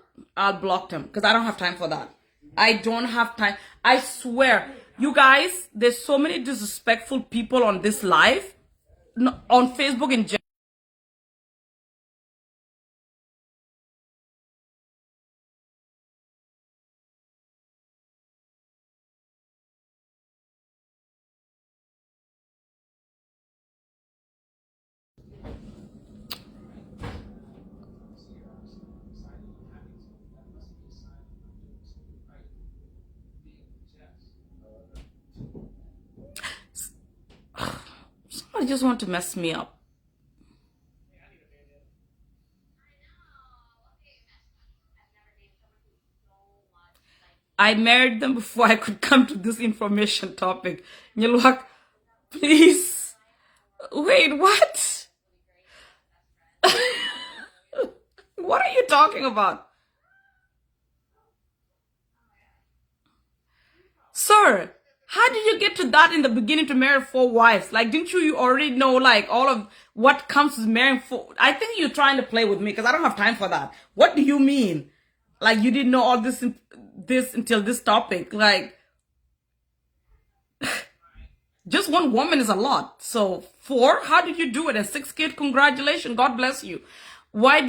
block him because I don't have time for that. I don't have time. I swear, you guys, there's so many disrespectful people on this live, on Facebook in general. Somebody just want to mess me up. I married them before I could come to this information topic. You're like, please. Wait, what? What are you talking about? Sir, how did you get to that in the beginning to marry 4 wives? Like, didn't you already know, like, all of what comes with marrying 4? I think you're trying to play with me because I don't have time for that. What do you mean? Like, you didn't know all this until this topic. Like, just 1 woman is a lot. So 4, how did you do it? And 6 kids, congratulations. God bless you. Why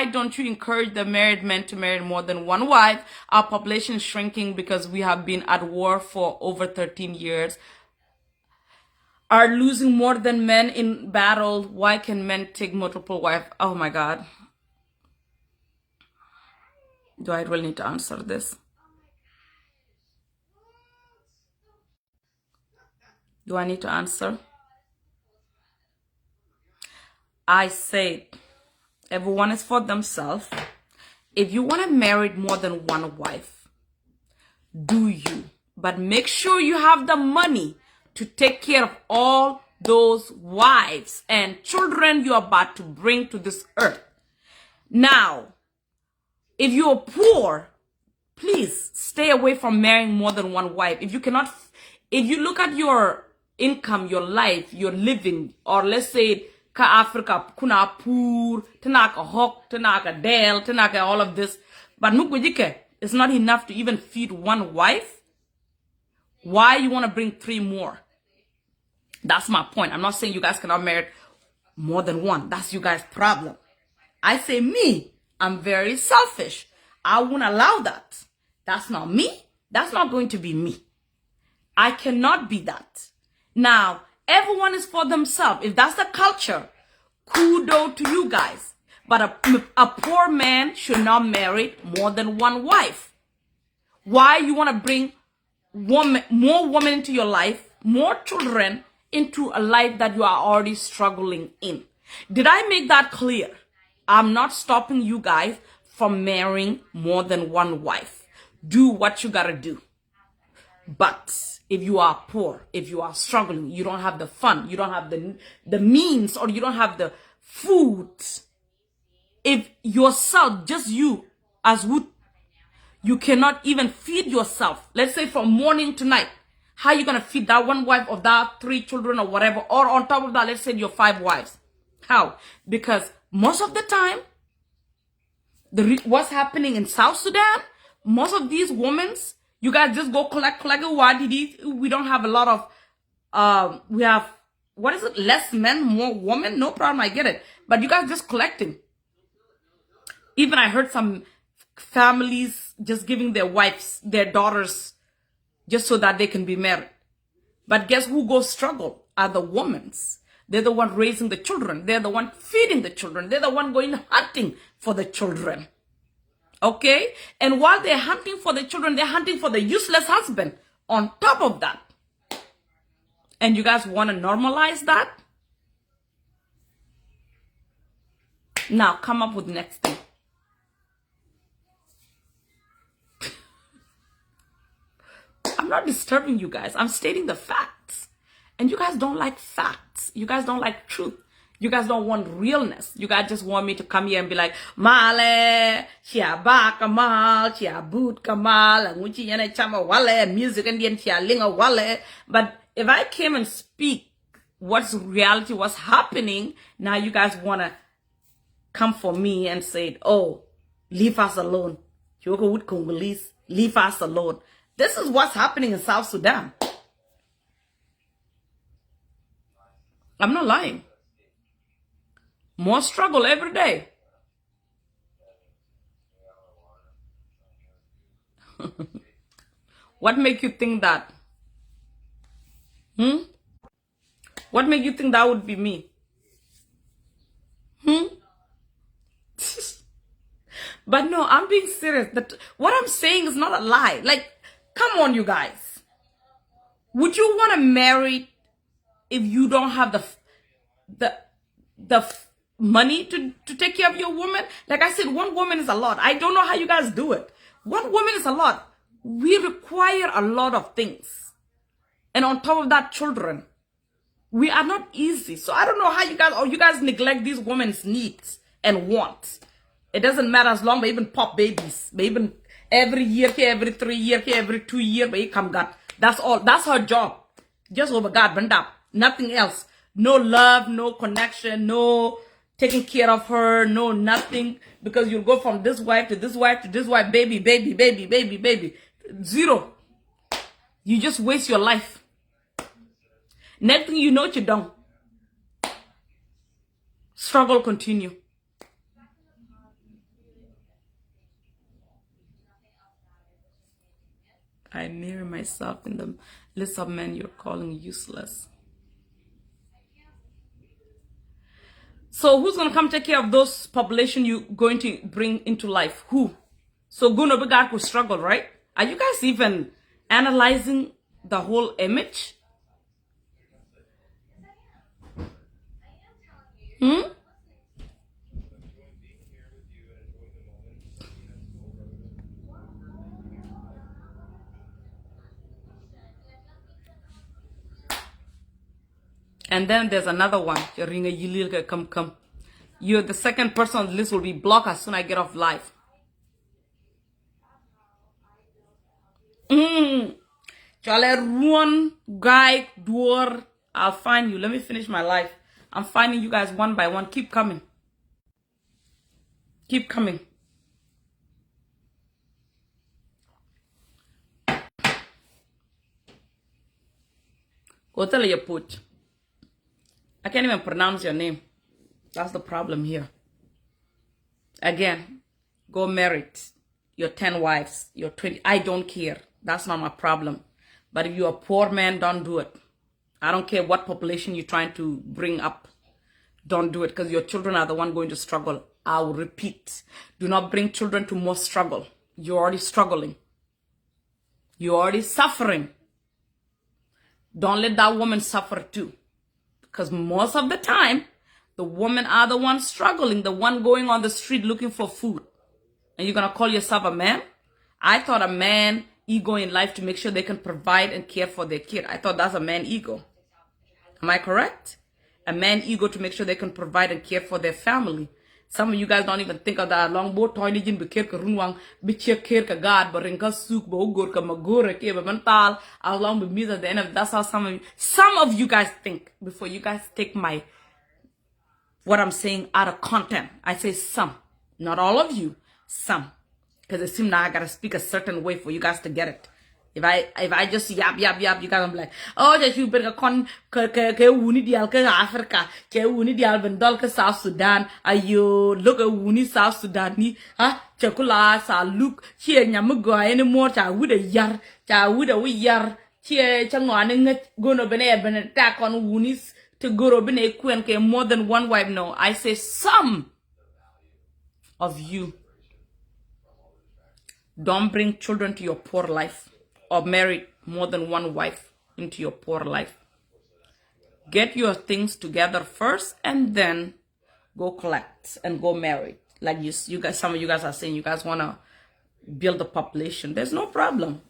don't you encourage the married men to marry more than 1 wife? Our population is shrinking because we have been at war for over 13 years. Are losing more than men in battle. Why can men take multiple wives? Oh my God. Do I really need to answer this? Do I need to answer? I say everyone is for themselves. If you want to marry more than 1 wife, do you. But make sure you have the money to take care of all those wives and children you're about to bring to this earth. Now, if you're poor, please stay away from marrying more than 1 wife. If you look at your income, your life, your living, or let's say ka Africa, kuna poor, tenaka hawk, tenaka del, tenaka all of this, but nukujike, it's not enough to even feed 1 wife. Why you want to bring 3 more? That's my point. I'm not saying you guys cannot marry more than one. That's you guys' problem. I say me, I'm very selfish. I won't allow that. That's not me. That's not going to be me. I cannot be that. Now, everyone is for themselves. If that's the culture, kudos to you guys. But a poor man should not marry more than one wife. Why you want to bring more women into your life, more children into a life that you are already struggling in? Did I make that clear? I'm not stopping you guys from marrying more than one wife. Do what you gotta do. But if you are poor, if you are struggling, you don't have the fun, you don't have the means, or you don't have the food, if yourself, just you as Wood, you cannot even feed yourself, let's say from morning to night, how are you going to feed that one wife of that 3 children or whatever? Or on top of that, let's say your 5 wives. How? Because most of the time, what's happening in South Sudan, most of these women, you guys just go collect. We don't have a lot of, we have, what is it? Less men, more women? No problem, I get it. But you guys just collecting. Even I heard some families just giving their wives, their daughters, just so that they can be married. But guess who goes struggle? Are the women. They're the one raising the children. They're the one feeding the children. They're the one going hunting for the children. Okay? And while they're hunting for the children, they're hunting for the useless husband on top of that. And you guys want to normalize that? Now, come up with next thing. I'm not disturbing you guys. I'm stating the facts. And you guys don't like facts. You guys don't like truth. You guys don't want realness. You guys just want me to come here and be like, Male, chia ba kamal, chia boot kamal, and wuchi yana chama wale, music and yen chia linga wale. But if I came and speak what's reality, what's happening, now you guys want to come for me and say, oh, leave us alone. Yoko would Congolese, leave us alone. This is what's happening in South Sudan. I'm not lying. More struggle every day. What make you think that? What make you think that would be me? But no, I'm being serious. That what I'm saying is not a lie. Like, come on, you guys. Would you want to marry if you don't have the money to take care of your woman? Like I said, one woman is a lot. I don't know how you guys do it. One woman is a lot. We require a lot of things. And on top of that, children. We are not easy. So I don't know how you guys neglect these women's needs and wants. It doesn't matter as long as they even pop babies. They even every year, every 3 years, every 2 years, they come God. That's all. That's her job. Just over God, bend up. Nothing else. No love, no connection, no taking care of her, no nothing. Because you'll go from this wife to this wife to this wife, baby, baby, baby, baby, baby. Zero. You just waste your life. Next thing you know, you're done. Struggle continue. I near myself in the list of men you're calling useless. So who's going to come take care of those population you're going to bring into life? Who? So Gunobegak will struggle, right? Are you guys even analyzing the whole image? And then there's another one. Come. You're the second person on the list will be blocked as soon as I get off live. Chale ruan guy door. I'll find you. Let me finish my life. I'm finding you guys one by one. Keep coming. Keep coming. Go tell your put. I can't even pronounce your name. That's the problem here. Again, go married. Your 10 wives, your 20. I don't care. That's not my problem. But if you're a poor man, don't do it. I don't care what population you're trying to bring up. Don't do it because your children are the one going to struggle. I will repeat. Do not bring children to more struggle. You're already struggling. You're already suffering. Don't let that woman suffer too. Because most of the time, the women are the one struggling, the one going on the street looking for food. And you're going to call yourself a man? I thought a man ego in life to make sure they can provide and care for their kid. I thought that's a man ego. Am I correct? A man ego to make sure they can provide and care for their family. Some of you guys don't even think of that. Long bo toy jin be care ka runwang be check care ka God but rinka souk bo gor ka magore ke be mental as long be means at the end of that's how some of you guys think before you guys take my what I'm saying out of content. I say some, not all of you, some, because it seems now I gotta speak a certain way for you guys to get it. If I just yap, you guys will be like, oh, just you bring a con ke wuni dial ke Africa, ke wuni dial bendol ke South Sudan, ayo look at wuni South Sudan ni, chakula sa look, chia nyamugo anymore, cha wuda yar, cha wuda we yar, chia changwane gono bene attack on wunis to go bene kwen ke more than one wife. No, I say some of you don't bring children to your poor life. Or marry more than one wife into your poor life. Get your things together first and then go collect and go marry. Like you guys, some of you guys are saying you guys want to build the population. There's no problem.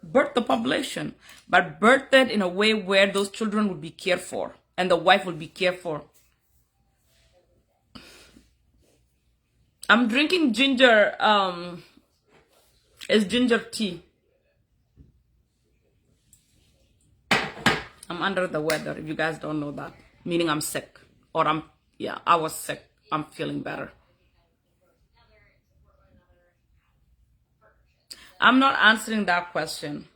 Birth the population. But birth it in a way where those children will be cared for and the wife will be cared for. I'm drinking ginger, it's ginger tea. I'm under the weather, if you guys don't know that. Meaning I'm sick. Or I was sick. I'm feeling better. I'm not answering that question.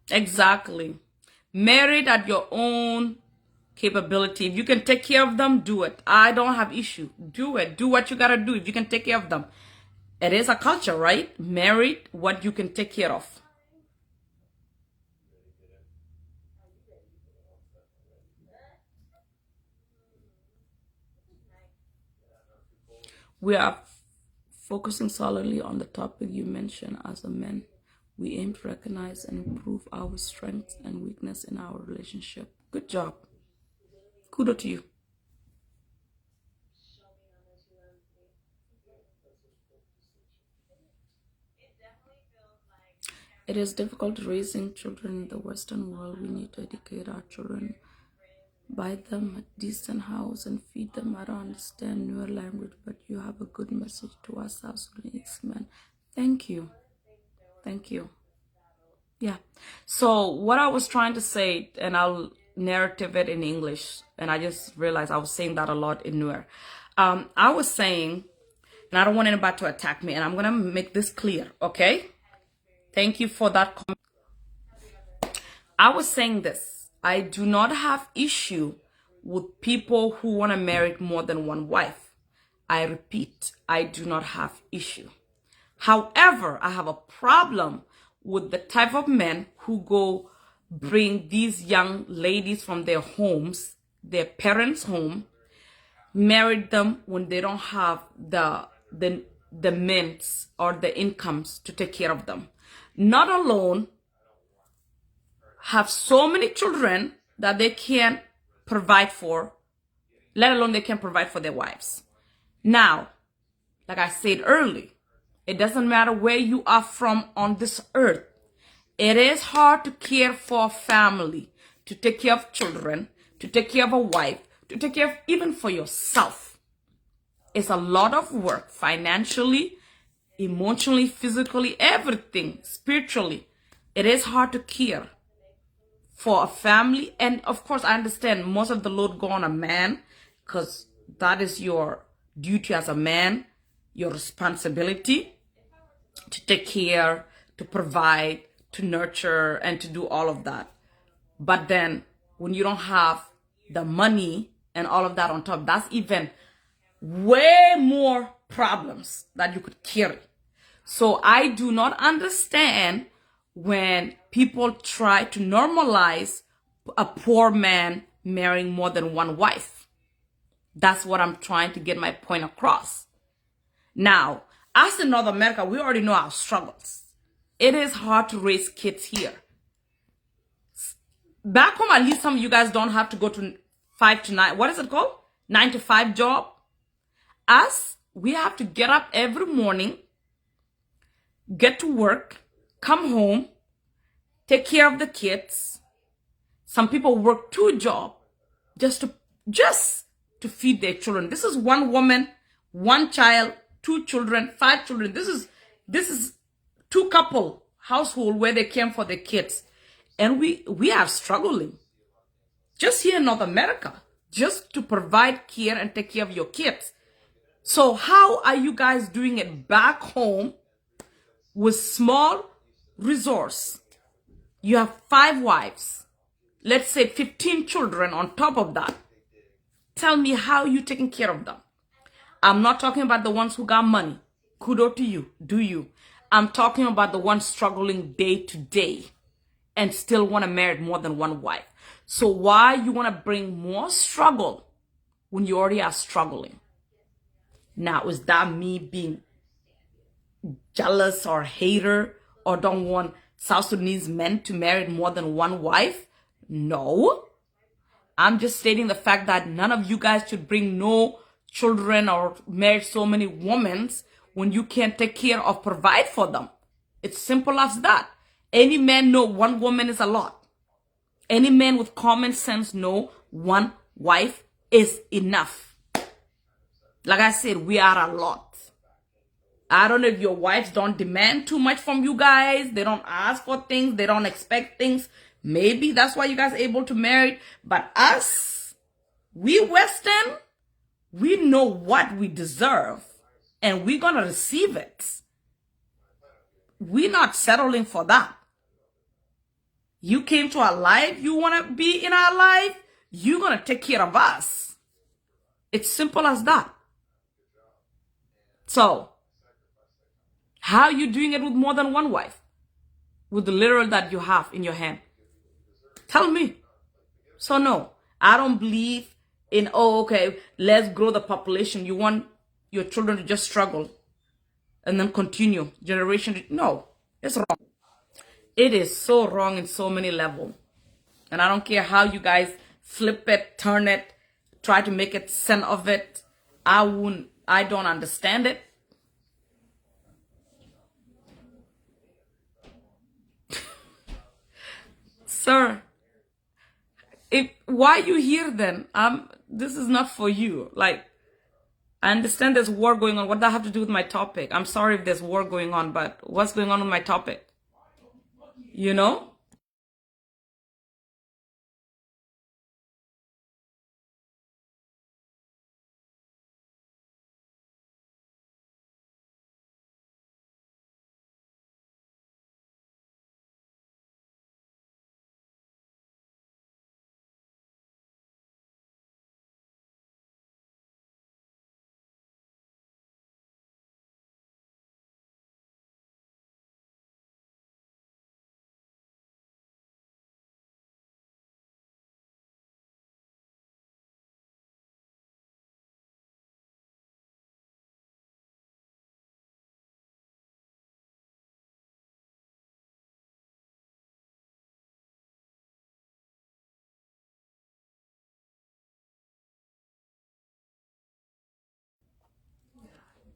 Exactly. Married at your own capability. If you can take care of them, do it. I don't have issue. Do it. Do what you gotta do if you can take care of them. It is a culture, right? Married, what you can take care of. We are focusing solidly on the topic you mentioned as a man. We aim to recognize and improve our strengths and weakness in our relationship. Good job. Kudos to you. It is difficult raising children in the Western world. We need to educate our children, buy them a decent house, and feed them. I don't understand Nuer language, but you have a good message to us South Sudanese men. Thank you. Thank you. Yeah. So what I was trying to say, and I'll narrative it in English, and I just realized I was saying that a lot in Nuer. I was saying, and I don't want anybody to attack me, and I'm gonna make this clear, okay? Thank you for that comment. I was saying this. I do not have issue with people who want to marry more than one wife. I repeat, I do not have issue. However, I have a problem with the type of men who go bring these young ladies from their homes, their parents' home, married them when they don't have the means or the incomes to take care of them. Not alone have so many children that they can't provide for, let alone they can provide for their wives. Now, like I said earlier, it doesn't matter where you are from on this earth. It is hard to care for a family, to take care of children, to take care of a wife, to take care of even for yourself. It's a lot of work financially, emotionally, physically, everything, spiritually. It is hard to care for a family. And of course, I understand most of the load go on a man because that is your duty as a man, your responsibility. to take care, to provide, to nurture, and to do all of that. But then when you don't have the money and all of that on top, that's even way more problems that you could carry. So I do not understand when people try to normalize a poor man marrying more than one wife. That's what I'm trying to get my point across. Now, as in North America, we already know our struggles. It is hard to raise kids here. Back home, at least some of you guys don't have to go to 5 to 9. What is it called? 9 to 5 job. Us, we have to get up every morning, get to work, come home, take care of the kids. Some people work 2 jobs just to feed their children. This is one woman, 1 child, 2 children, 5 children. This is 2 couple household where they came for their kids. And we are struggling just here in North America just to provide care and take care of your kids. So how are you guys doing it back home with small resource? You have 5 wives, let's say 15 children on top of that. Tell me how you taking care of them. I'm not talking about the ones who got money. Kudos to you. Do you? I'm talking about the ones struggling day to day and still want to marry more than one wife. So why you want to bring more struggle when you already are struggling? Now, is that me being jealous or hater or don't want South Sudanese men to marry more than one wife? No. I'm just stating the fact that none of you guys should bring no children or marry so many women when you can't take care of, provide for them. It's simple as that. Any man know one woman is a lot. Any man with common sense know one wife is enough. Like I said, we are a lot. I don't know if your wives don't demand too much from you guys. They don't ask for things. They don't expect things. Maybe that's why you guys are able to marry. But us, we Western, we know what we deserve. And we're going to receive it. We're not settling for that. You came to our life. You want to be in our life. You're going to take care of us. It's simple as that. So, how are you doing it with more than one wife? With the literal that you have in your hand? Tell me. So no, I don't believe in, oh, okay, let's grow the population. You want your children to just struggle and then continue generation. No, it's wrong. It is so wrong in so many levels. And I don't care how you guys flip it, turn it, try to make it sense of it. I don't understand it. Sir, why you here then? This is not for you. Like, I understand there's war going on. What does that have to do with my topic? I'm sorry if there's war going on, but what's going on with my topic? You know?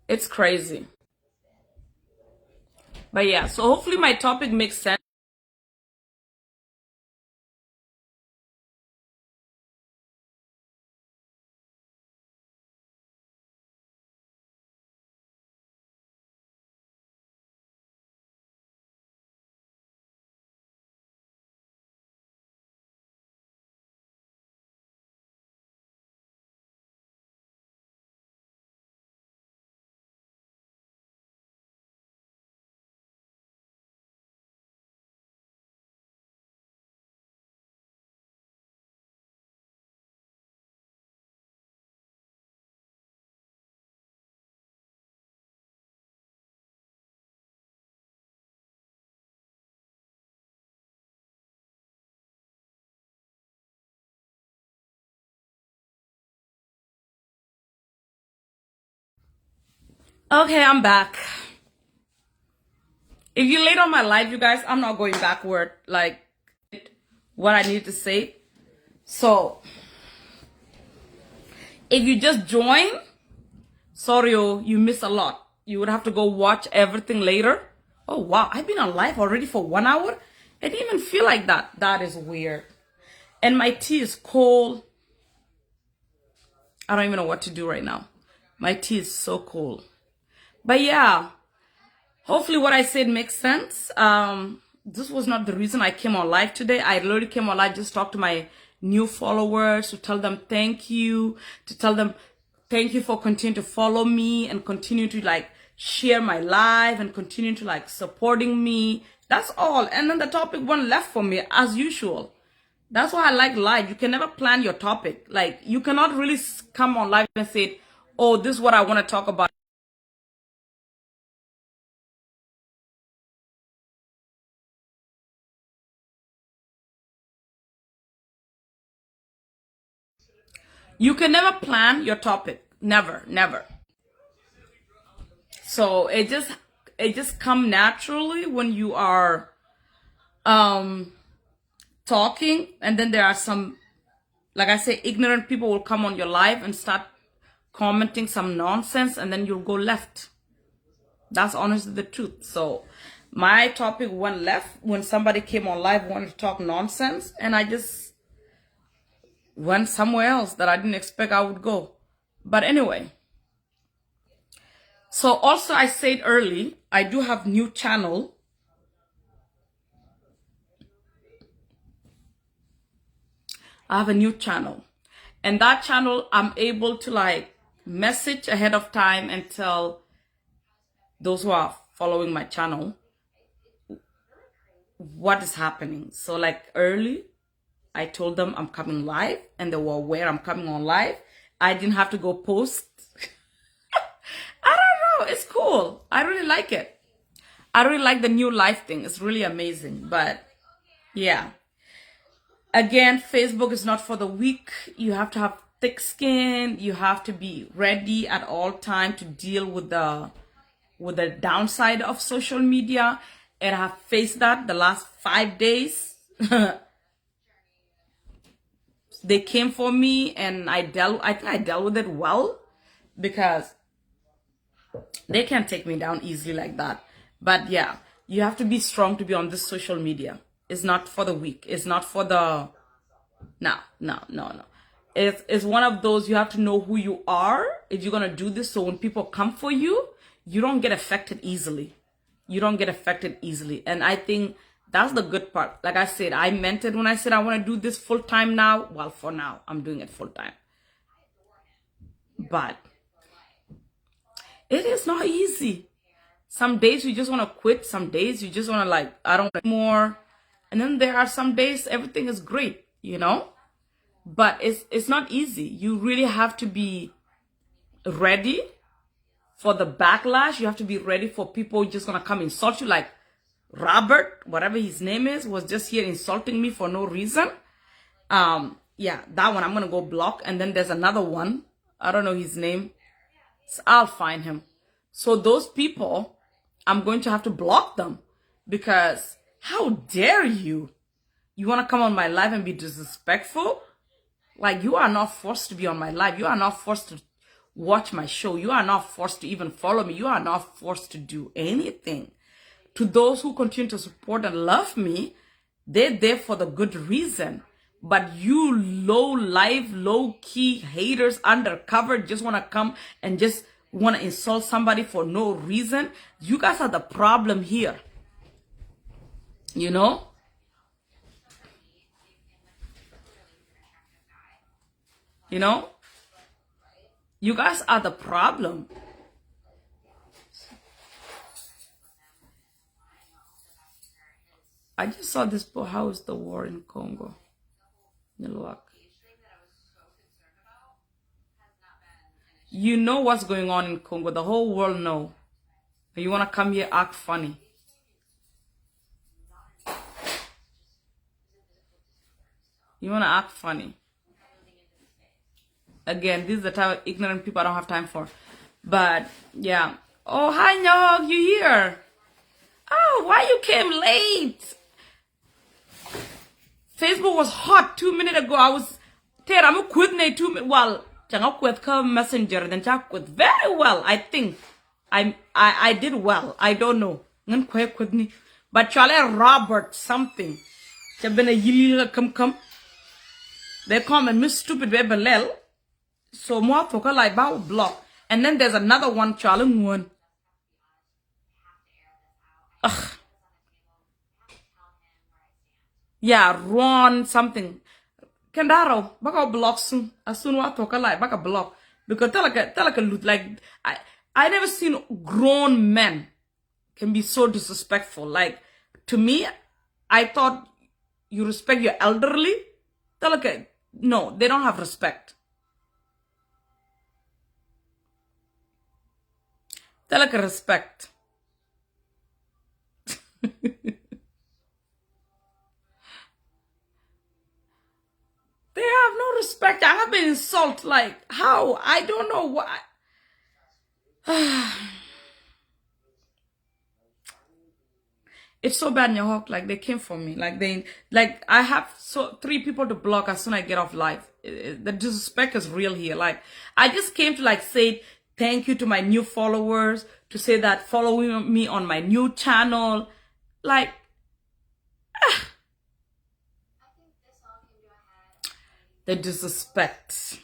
It's crazy. But yeah, so hopefully my topic makes sense. Okay, I'm back. If you late on my live, you guys, I'm not going backward, like what I need to say. So, if you just join, sorry, you miss a lot. You would have to go watch everything later. Oh, wow. I've been on live already for 1 hour. I didn't even feel like that. That is weird. And my tea is cold. I don't even know what to do right now. My tea is so cold. But yeah, hopefully what I said makes sense. This was not the reason I came on live today. I literally came on live just to talk to my new followers, to tell them thank you, to tell them thank you for continuing to follow me and continue to like share my live and continue to like supporting me. That's all. And then the topic one left for me as usual. That's why I like live. You can never plan your topic. Like you cannot really come on live and say, oh, this is what I want to talk about. You can never plan your topic. Never, never. So it just come naturally when you are talking, and then there are some, like I say, ignorant people will come on your live and start commenting some nonsense, and then you'll go left. That's honestly the truth. So my topic went left when somebody came on live wanted to talk nonsense, and I just went somewhere else that I didn't expect I would go. But anyway, so also I said early, I do have new channel. I have a new channel, and that channel I'm able to like message ahead of time and tell those who are following my channel what is happening. So like early, I told them I'm coming live, and they were aware I'm coming on live. I didn't have to go post. I don't know. It's cool. I really like it. I really like the new live thing. It's really amazing. But yeah. Again, Facebook is not for the weak. You have to have thick skin. You have to be ready at all time to deal with the downside of social media. And I have faced that the last 5 days. They came for me, and I think I dealt with it well, because they can't take me down easily like that. But yeah, you have to be strong to be on this social media. It's not for the weak. It's not for the no. It's one of those, you have to know who you are if you're gonna do this. So when people come for you, you don't get affected easily. You don't get affected easily. And I think that's the good part. Like I said, I meant it when I said I want to do this full time now. Well, for now, I'm doing it full time. But it is not easy. Some days you just want to quit. Some days you just want to like, I don't want more. And then there are some days everything is great, you know? But it's not easy. You really have to be ready for the backlash. You have to be ready for people just gonna come insult you, like Robert, whatever his name is, was just here insulting me for no reason. Yeah, that one I'm gonna go block. And then there's another one. I don't know his name. So I'll find him. So those people, I'm going to have to block them, because how dare you? You want to come on my live and be disrespectful? Like, you are not forced to be on my live. You are not forced to watch my show. You are not forced to even follow me. You are not forced to do anything. To those who continue to support and love me, they're there for the good reason. But you low-key haters undercover just want to come and just want to insult somebody for no reason. You guys are the problem here. You know? You know? You guys are the problem. I just saw this book. How is the war in Congo? You know what's going on in Congo. The whole world know. You want to come here act funny. You want to act funny. Again, this is the type of ignorant people I don't have time for. But yeah, Oh, hi, Nyog, you here? Oh, why you came late? Facebook was hot 2 minutes ago. I was there. I'm a quit 2 minutes. Well, I quit messenger. Then I quit very well. I think I did well. I don't know. But Charlie Robert something. Come. They come and miss stupid baby lel. So more talk like about block. And then there's another one, Charlie one. Ugh. Yeah, Ron something. Kendaro, baka block soon. As soon as I talk like baka block. Because tell like a loot like I never seen grown men can be so disrespectful. Like to me, I thought you respect your elderly. Tell like a, no, they don't have respect. Tell like a respect. They have no respect. I have been insulted. Like, how? I don't know why. It's so bad in your hawk. Like, they came for me. Like, I have 3 people to block as soon as I get off live. The disrespect is real here. Like, I just came to, like, say thank you to my new followers, to say that following me on my new channel. Like, the disrespect.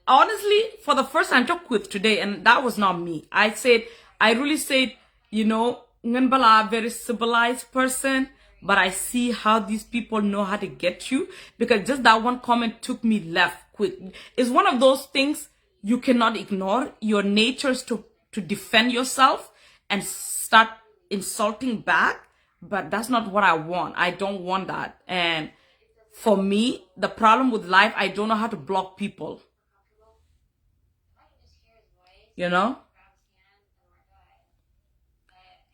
Honestly, for the first time I talked with today, and that was not me. I really said, you know, Nganbala, a very civilized person, but I see how these people know how to get you, because just that one comment took me left quick. It's one of those things you cannot ignore. Your nature is to defend yourself and start insulting back, but that's not what I want. I don't want that. And for me, the problem with life, I don't know how to block people. You know?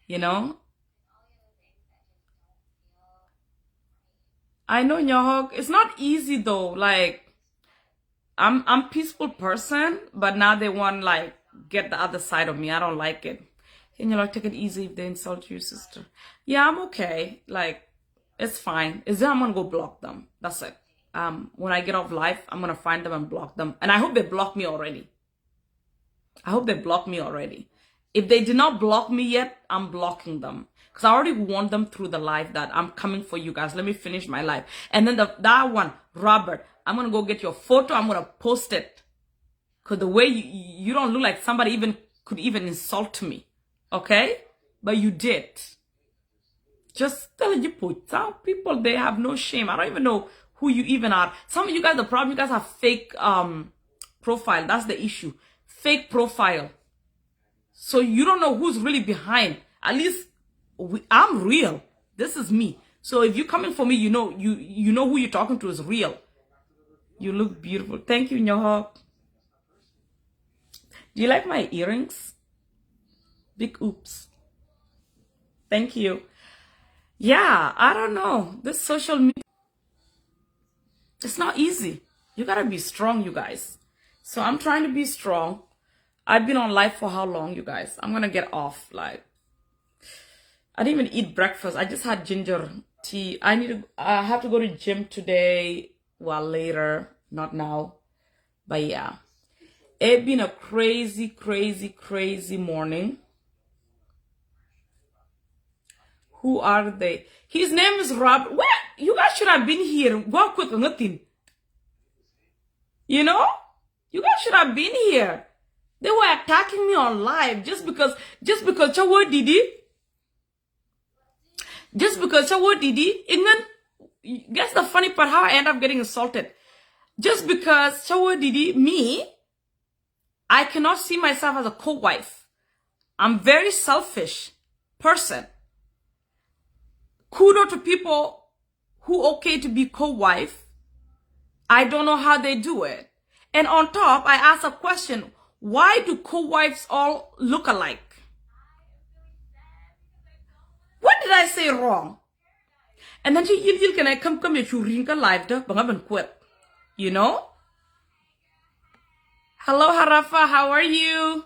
You know? I know, Nyahog. It's not easy though. Like, I'm peaceful person, but now they want like get the other side of me. I don't like it. Can you like take it easy if they insult you, sister? Yeah, I'm okay. Like, it's fine. Is that I'm gonna go block them. That's it. When I get off live, I'm gonna find them and block them. And I hope they block me already. I hope they block me already. If they did not block me yet, I'm blocking them. Because I already warned them through the live that I'm coming for you guys. Let me finish my live. And then that one, Robert, I'm going to go get your photo. I'm going to post it. Because the way you don't look like somebody could even insult me. Okay? But you did. Just tell you put some people, they have no shame. I don't even know who you even are. Some of you guys, the problem, you guys have fake profile. That's the issue. Fake profile. So you don't know who's really behind. At least I'm real. This is me. So if you're coming for me, you know who you're talking to is real. You look beautiful. Thank you, Nyoho. Do you like my earrings? Big oops. Thank you. Yeah, I don't know. This social media, it's not easy. You gotta be strong, you guys. So I'm trying to be strong. I've been on live for how long, you guys? I'm gonna get off. Like, I didn't even eat breakfast. I just had ginger tea. I have to go to gym today. Well, later, not now. But yeah, it's been a crazy, crazy, crazy morning. Who are they? His name is Rob. Where? You guys should have been here. Go quick, nothing. You know? You guys should have been here. They were attacking me on live just because Chawo Didi. Just because Chawo Didi. And then, guess the funny part, how I end up getting assaulted. Just because Chawo Didi, me, I cannot see myself as a co-wife. I'm very selfish person. Kudo to people who okay to be co-wife. I don't know how they do it. And on top, I asked a question. Why do co-wives all look alike? What did I say wrong? And then she can I come here to rinka live to bang quit. You know? Hello Harafa, how are you?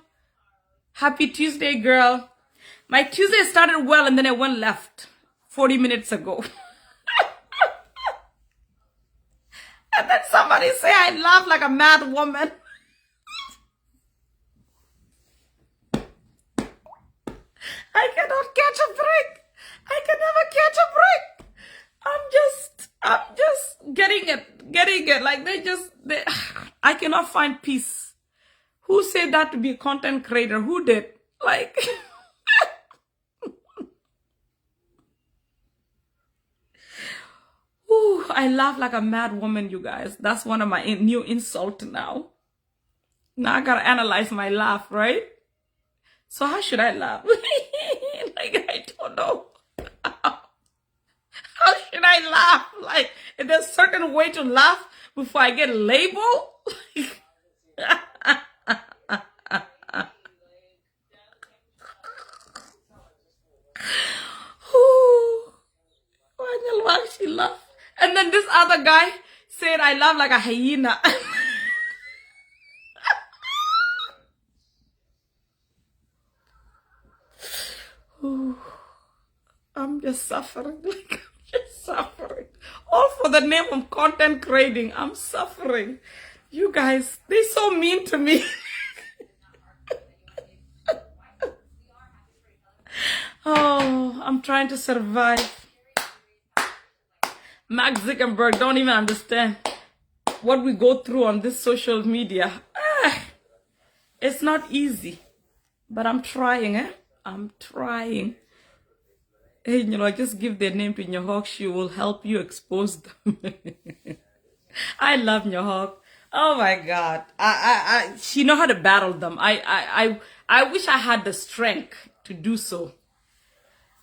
Happy Tuesday, girl. My Tuesday started well and then it went left 40 minutes ago. And then somebody say I laugh like a mad woman. I cannot catch a break. I can never catch a break. I'm just getting it. Like I cannot find peace. Who said that to be a content creator? Who did? Like, ooh, I laugh like a mad woman, you guys. That's one of my new insults now. Now I gotta analyze my laugh, right? So how should I laugh? Like, I don't know. How should I laugh? Like, is there a certain way to laugh before I get labeled? She laughed. And then this other guy said I laugh like a hyena. I'm just suffering. Like, I'm just suffering. All for the name of content creating. I'm suffering. You guys, they're so mean to me. Oh, I'm trying to survive. Mark Zuckerberg don't even understand what we go through on this social media. It's not easy, but I'm trying, I'm trying. Hey, just give their name to Nyahawk. She will help you expose them. I love Nyahawk. Oh my God. She know how to battle them. I wish I had the strength to do so.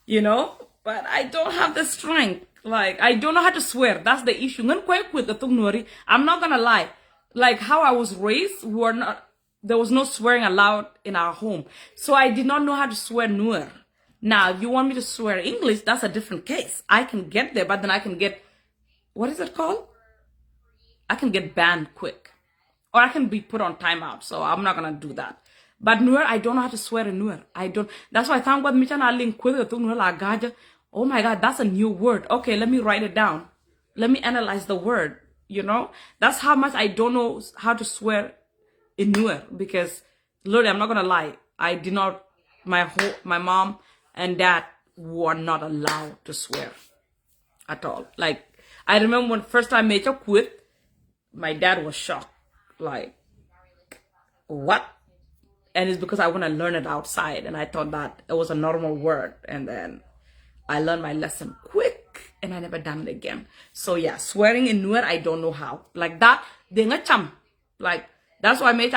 But I don't have the strength. Like, I don't know how to swear. That's the issue. I'm not gonna lie. Like, how I was raised, there was no swearing allowed in our home. So I did not know how to swear Nuer. Now, if you want me to swear English, that's a different case. I can get there, but then I can get, what is it called? I can get banned quick. Or I can be put on timeout. So I'm not gonna do that. But Nuer, I don't know how to swear in Nuer. I don't. That's why I thank God Michana link quick to Nuer la gaja. Oh my God, that's a new word. Okay, let me write it down. Let me analyze the word, That's how much I don't know how to swear in Nuer. Because, Lord, I'm not going to lie. I did not, my mom and dad were not allowed to swear at all. Like, I remember when first time I quit, my dad was shocked. Like, what? And it's because I want to learn it outside. And I thought that it was a normal word. And then I learned my lesson quick and I never done it again. So yeah, swearing in Nuer, I don't know how. Like that, they nga cham. Like, that's why I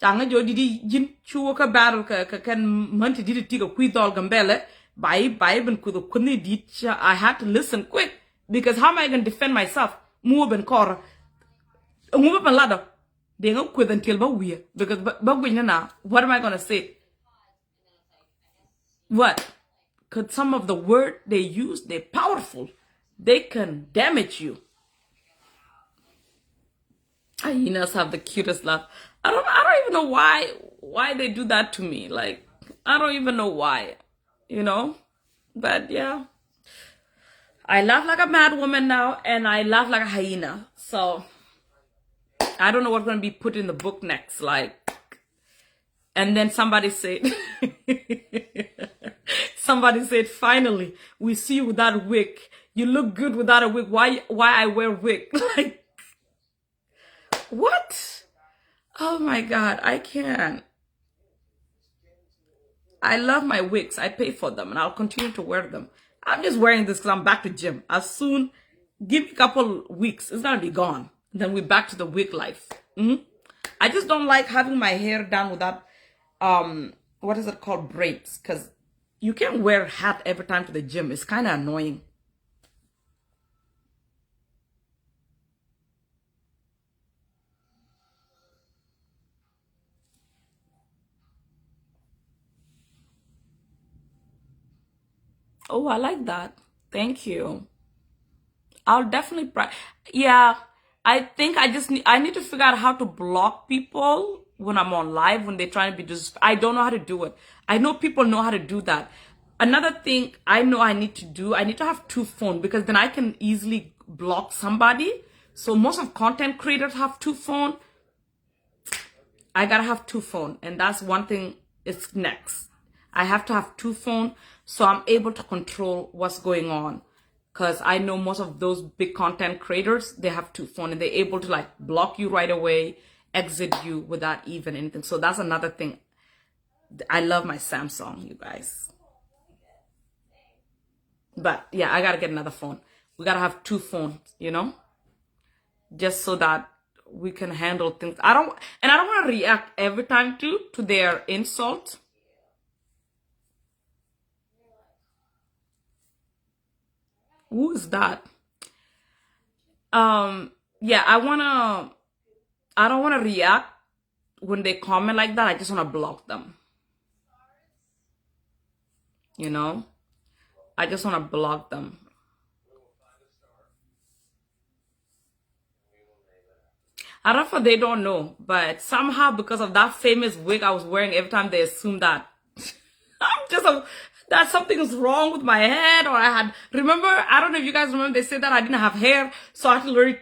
changa jo didi jin chuwa ka battle ka kan manti didi tiga kuidol gambele. Bai ben kudo kuni dit. I had to listen quick. Because how am I going to defend myself? Move and kora. Move and ladder. They nga quit until ba weird. Because what am I going to say? What? Because some of the word they use, they're powerful. They can damage you. Hyenas have the cutest laugh. I don't even know why they do that to me. Like, I don't even know why, But yeah. I laugh like a mad woman now, and I laugh like a hyena. So, I don't know what's going to be put in the book next. Like, and then somebody said, finally, we see you without a wig. You look good without a wig. Why I wear wig? Like, what? Oh my God, I can't. I love my wigs. I pay for them and I'll continue to wear them. I'm just wearing this because I'm back to gym. As soon, give me a couple weeks, it's going to be gone. Then we're back to the wig life. I just don't like having my hair done without, what is it called, braids. Because you can't wear a hat every time to the gym. It's kind of annoying. Oh, I like that. Thank you. I'll definitely, yeah, I think I need to figure out how to block people when I'm on live, when they're trying to be just, I don't know how to do it. I know people know how to do that. Another thing I know I need to do, I need to have two phones, because then I can easily block somebody. So most of content creators have two phones. I gotta have two phones, and that's one thing. It's next. I have to have two phones so I'm able to control what's going on. Because I know most of those big content creators, they have two phones and they're able to like block you right away, exit you without even anything. So that's another thing. I love my Samsung, you guys. But yeah, I gotta get another phone. We gotta have two phones, you know, just so that we can handle things. I don't want to react every time to their insult. Who is that? Yeah, I don't want to react when they comment like that. I just want to block them. You know, I just want to block them. I don't know if they don't know, but somehow because of that famous wig I was wearing, every time they assume that that something is wrong with my head, or remember, I don't know if you guys remember, they said that I didn't have hair, so I had to literally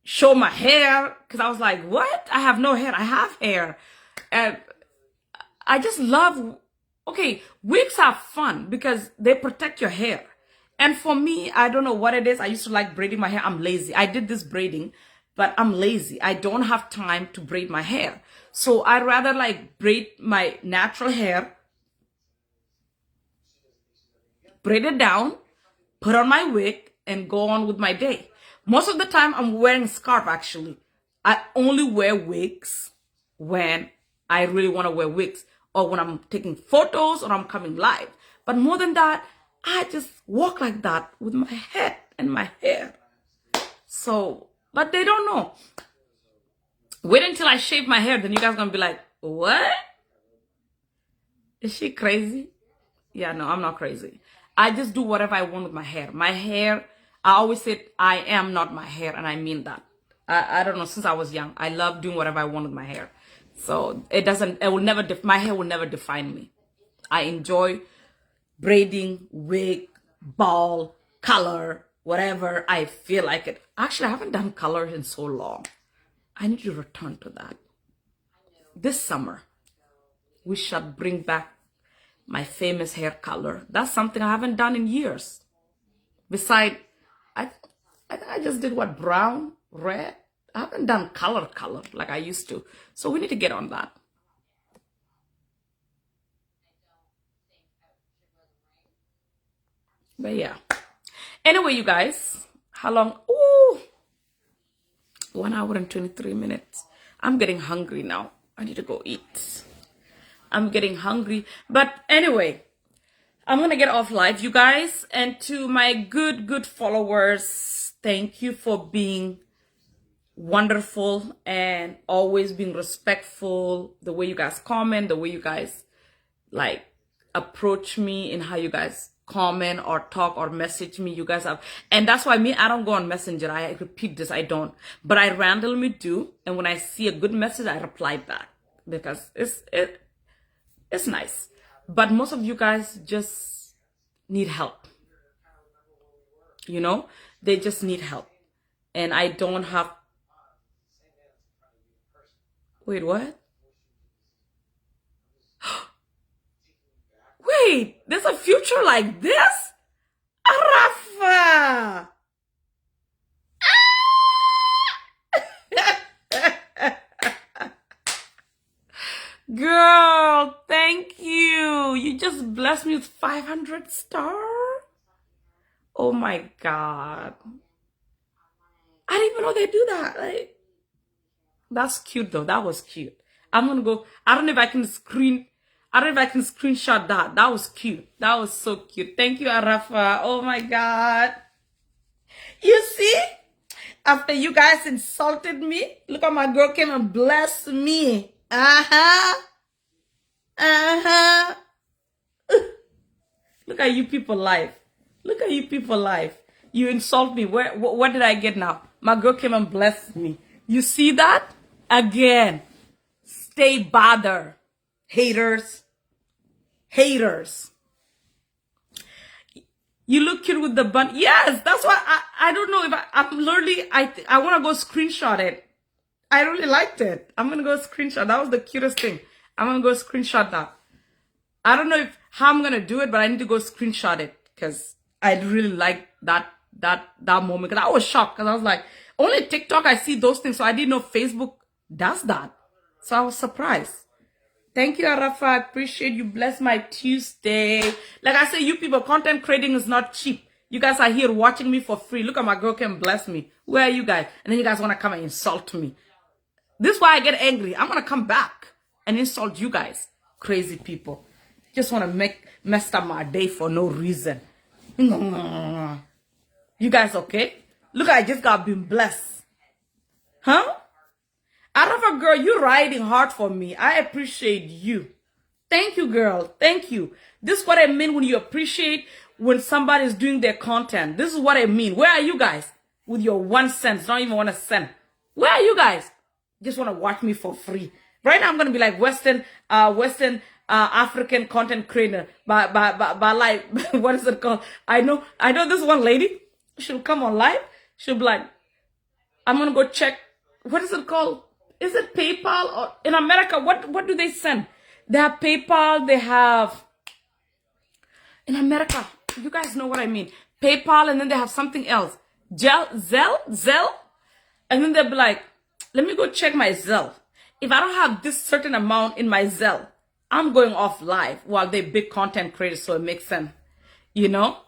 show my hair, because I was like, what? I have no hair. I have hair. And I just love, okay, wigs are fun because they protect your hair. And for me, I don't know what it is. I used to like braiding my hair. I'm lazy. I did this braiding, but I'm lazy. I don't have time to braid my hair. So I'd rather like braid my natural hair, braid it down, put on my wig, and go on with my day. Most of the time, I'm wearing a scarf, actually. I only wear wigs when I really want to wear wigs, or when I'm taking photos or I'm coming live. But more than that, I just walk like that with my head and my hair. So, but they don't know. Wait until I shave my hair, then you guys are going to be like, what? Is she crazy? Yeah, no, I'm not crazy. I just do whatever I want with my hair. My hair, I always said I am not my hair, and I mean that. I don't know, since I was young, I love doing whatever I want with my hair. So my hair will never define me. I enjoy braiding, wig, ball, color, whatever I feel like it. Actually, I haven't done color in so long. I need to return to that. This summer, we shall bring back my famous hair color. That's something I haven't done in years. Besides, I just did what, brown, red? I haven't done color like I used to. So we need to get on that. But yeah. Anyway, you guys, how long? Ooh, 1 hour and 23 minutes. I'm getting hungry now. I need to go eat. I'm getting hungry. But anyway, I'm going to get off live, you guys. And to my good followers, thank you for being wonderful and always being respectful. The way you guys comment, the way you guys like approach me, and how you guys comment or talk or message me. You guys have, and that's why I don't go on Messenger. I repeat this, I don't. But I randomly do. And when I see a good message, I reply back, because it's nice. But most of you guys just need help. You know, they just need help. And I don't have. Wait, what? Wait, there's a future like this? Rafa! Girl, thank you. You just blessed me with 500 stars. Oh my God. I didn't even know they do that. Like, that's cute though. That was cute. I'm gonna go. I don't know if I can screenshot that. That was cute. That was so cute. Thank you, Arafa. Oh my God. You see? After you guys insulted me, look how my girl came and blessed me. Look at you people live. Look at you people live. You insult me. What did I get now? My girl came and blessed me. You see that? Again. stay bothered. Haters. Haters. You look cute with the bun. Yes, that's why I don't know if I'm literally, I want to go screenshot it. I really liked it. I'm going to go screenshot. That was the cutest thing. I'm going to go screenshot that. I don't know how I'm going to do it, but I need to go screenshot it because I really like that moment. Because I was shocked because I was like, only TikTok I see those things. So I didn't know Facebook does that. So I was surprised. Thank you, Arafa. I appreciate you. Bless my Tuesday. Like I say, you people, content creating is not cheap. You guys are here watching me for free. Look at my girl can bless me. Where are you guys? And then you guys want to come and insult me. This is why I get angry. I'm going to come back and insult you guys. Crazy people. Just want to mess up my day for no reason. You guys okay? Look, I just got been blessed. Huh? Arafa girl, you're riding hard for me. I appreciate you. Thank you, girl. Thank you. This is what I mean when you appreciate when somebody's doing their content. This is what I mean. Where are you guys? With your 1 cent, not even 1 cent. Where are you guys? Just want to watch me for free. Right now, I'm going to be like Western African content creator. But like, what is it called? I know this one lady. She'll come on live. She'll be like, I'm going to go check. What is it called? Is it PayPal? Or in America, what do they send? They have PayPal. They have, in America, you guys know what I mean. PayPal, and then they have something else. Zelle. And then they'll be like, let me go check my Zelle. If I don't have this certain amount in my Zelle, I'm going off live while they're big content creators, so it makes sense. You know?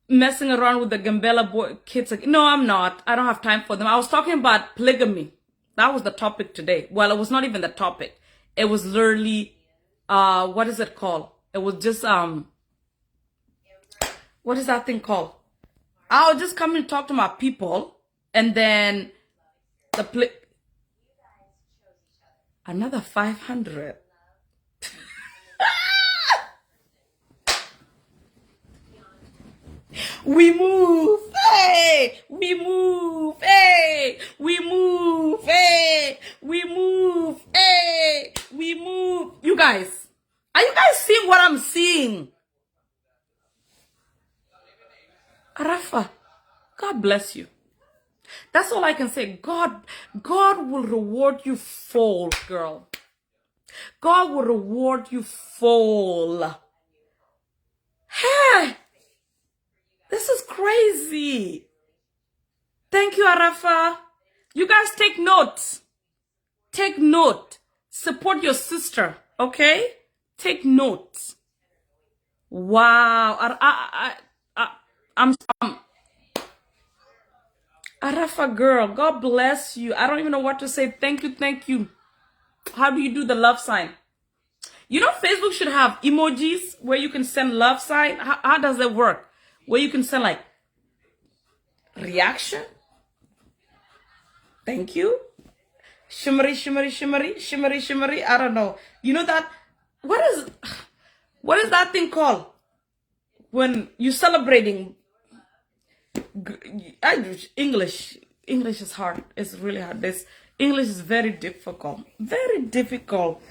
Messing around with the Gambela boy kids. No, I'm not. I don't have time for them. I was talking about polygamy. That was the topic today. Well, it was not even the topic. It was literally, what is it called? It was just, what is that thing called? I'll just come and talk to my people, and then another 500. We move, hey, we move, hey, we move, hey, we move, hey, we move. You guys, are you guys seeing what I'm seeing? Arafa, God bless you. That's all I can say. God will reward you full, girl. God will reward you full. Hey. This is crazy. Thank you, Arafa. You guys take note. Take note. Support your sister, okay? Take note. Wow. I'm Arafa girl, God bless you. I don't even know what to say. Thank you, thank you. How do you do the love sign? You know, Facebook should have emojis where you can send love sign. How does that work? Where you can send like reaction. Thank you. Shimmery, shimmery, shimmery, shimmery, shimmery. I don't know. You know that? What is that thing called? When you're celebrating. English is hard. It's really hard. English is very difficult. Very difficult.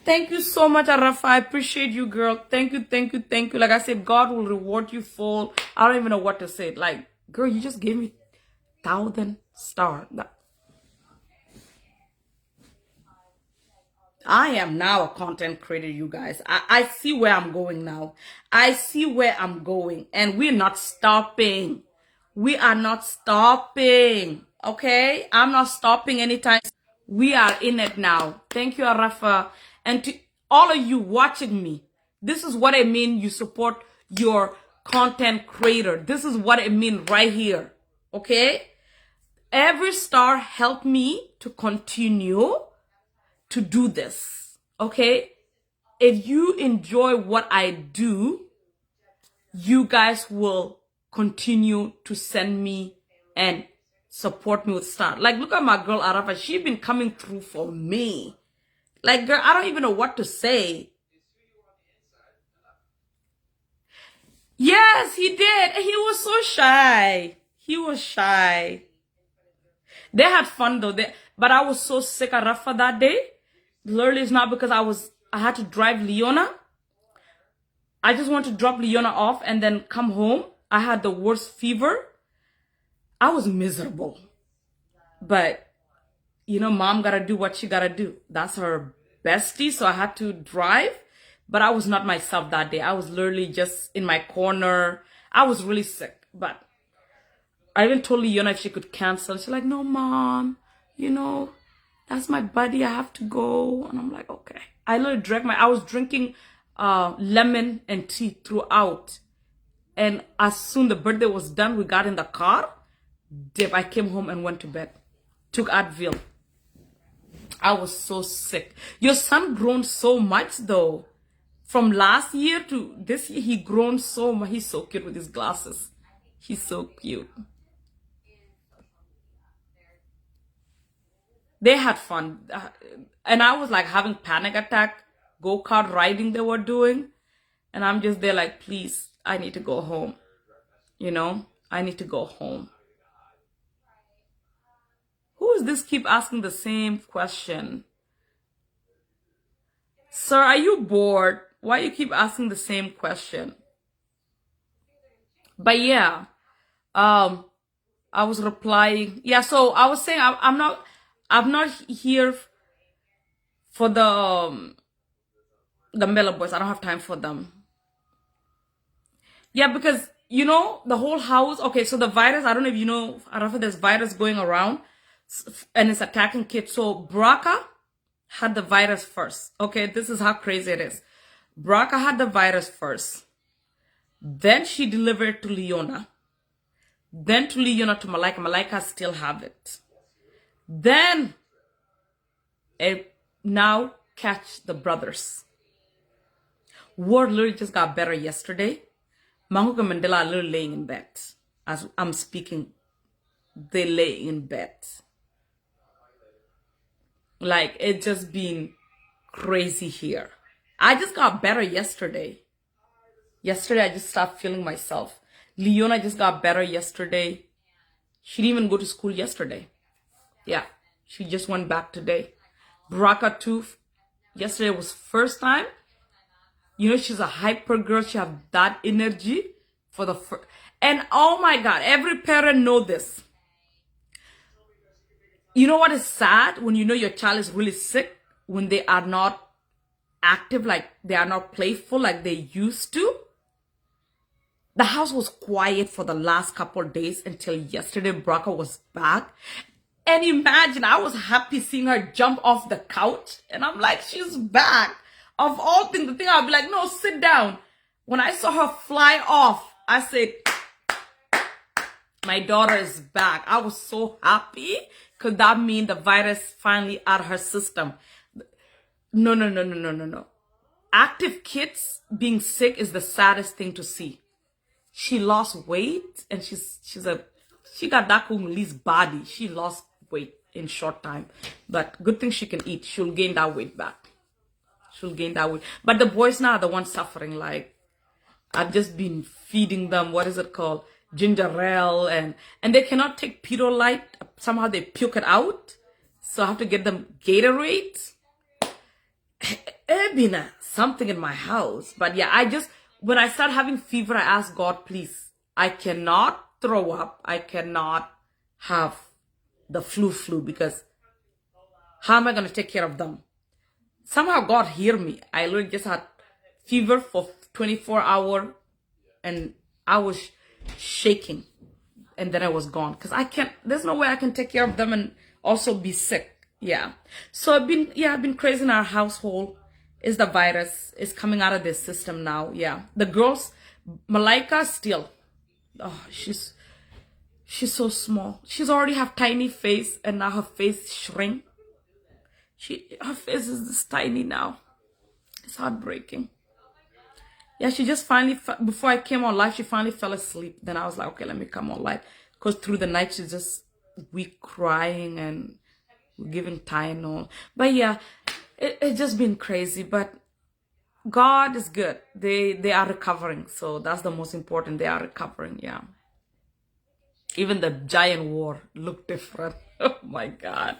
Thank you so much, Arafa. I appreciate you, girl. Thank you, thank you, thank you. Like I said, God will reward you full. I don't even know what to say. Like, girl, you just gave me 1,000 stars. I am now a content creator, you guys. I see where I'm going now. I see where I'm going. And we're not stopping. We are not stopping. Okay? I'm not stopping anytime. We are in it now. Thank you, Arafa. And to all of you watching me, this is what I mean. You support your content creator. This is what I mean right here. Okay? Every star helped me to continue to do this. Okay? If you enjoy what I do, you guys will continue to send me and support me with stars. Like, look at my girl Arafa. She's been coming through for me. Like, girl, I don't even know what to say. Yes, he did. He was so shy. He was shy. They had fun though. But I was so sick at Rafa that day. Literally, it's not because I had to drive Leona. I just wanted to drop Leona off and then come home. I had the worst fever. I was miserable. But, you know, mom gotta do what she gotta do. That's her bestie, so I had to drive. But I was not myself that day. I was literally just in my corner. I was really sick. But I even told Leona if she could cancel. She's like, no, mom, you know, that's my buddy. I have to go. And I'm like, okay. I literally I was drinking lemon and tea throughout. And as soon the birthday was done, we got in the car. I came home and went to bed. Took Advil. I was so sick. Your son grown so much though. From last year to this year, he grown so much. He's so cute with his glasses. He's so cute. They had fun. And I was like having panic attack, go-kart riding they were doing. And I'm just there like, please, I need to go home. You know, I need to go home. Who is this keep asking the same question? Sir, are you bored? Why you keep asking the same question? But yeah, I was replying. Yeah, so I was saying I'm not here for the Mela boys. I don't have time for them. Yeah, because you know the whole house. Okay, so the virus. I don't know if you know. I don't know if there's virus going around, and it's attacking kids. So Braca had the virus first. Okay, this is how crazy it is. Braca had the virus first. Then she delivered to Leona. Then to Leona to Malika. Malika still have it. Then it now catch the brothers. Word literally just got better yesterday. Mahuka Mandela are literally laying in bed. As I'm speaking, they lay in bed. Like, it just been crazy here. I just got better yesterday. Yesterday, I just started feeling myself. Leona just got better yesterday. She didn't even go to school yesterday. Yeah, she just went back today. Braca too. Yesterday was first time. You know, she's a hyper girl. She have that energy for the first. And oh my God, every parent know this. You know what is sad? When you know your child is really sick, when they are not active, like they are not playful like they used to. The house was quiet for the last couple of days until yesterday Braca was back. And imagine, I was happy seeing her jump off the couch. And I'm like, she's back. Of all things, the thing I'll be like, no, sit down. When I saw her fly off, I said, my daughter is back. I was so happy because that means the virus finally out of her system. No. Active kids being sick is the saddest thing to see. She lost weight and she got that Congolese body. She lost weight in short time. But good thing she can eat. She'll gain that weight back. She'll gain that weight. But the boys now are the ones suffering. Like, I've just been feeding them, what is it called? Ginger ale. And they cannot take Pedialyte. Somehow they puke it out. So I have to get them Gatorade. It's been something in my house. But yeah, when I start having fever, I ask God, please, I cannot throw up. I cannot have the flu because how am I going to take care of them? Somehow God hear me. I literally just had fever for 24 hours and I was shaking and then I was gone because there's no way I can take care of them and also be sick. Yeah. So I've been crazy in our household. Is the virus is coming out of this system now. Yeah. The girls, Malika still, oh, she's so small. She's already have tiny face and now her face shrink. Her face is this tiny now. It's heartbreaking. Yeah, she just finally, before I came on live, she finally fell asleep. Then I was like, okay, let me come on live. Because through the night, she's just weak crying and giving Tylenol. But yeah, it's just been crazy. But God is good. They are recovering. So that's the most important. They are recovering, yeah. Even the giant war looked different. Oh my God.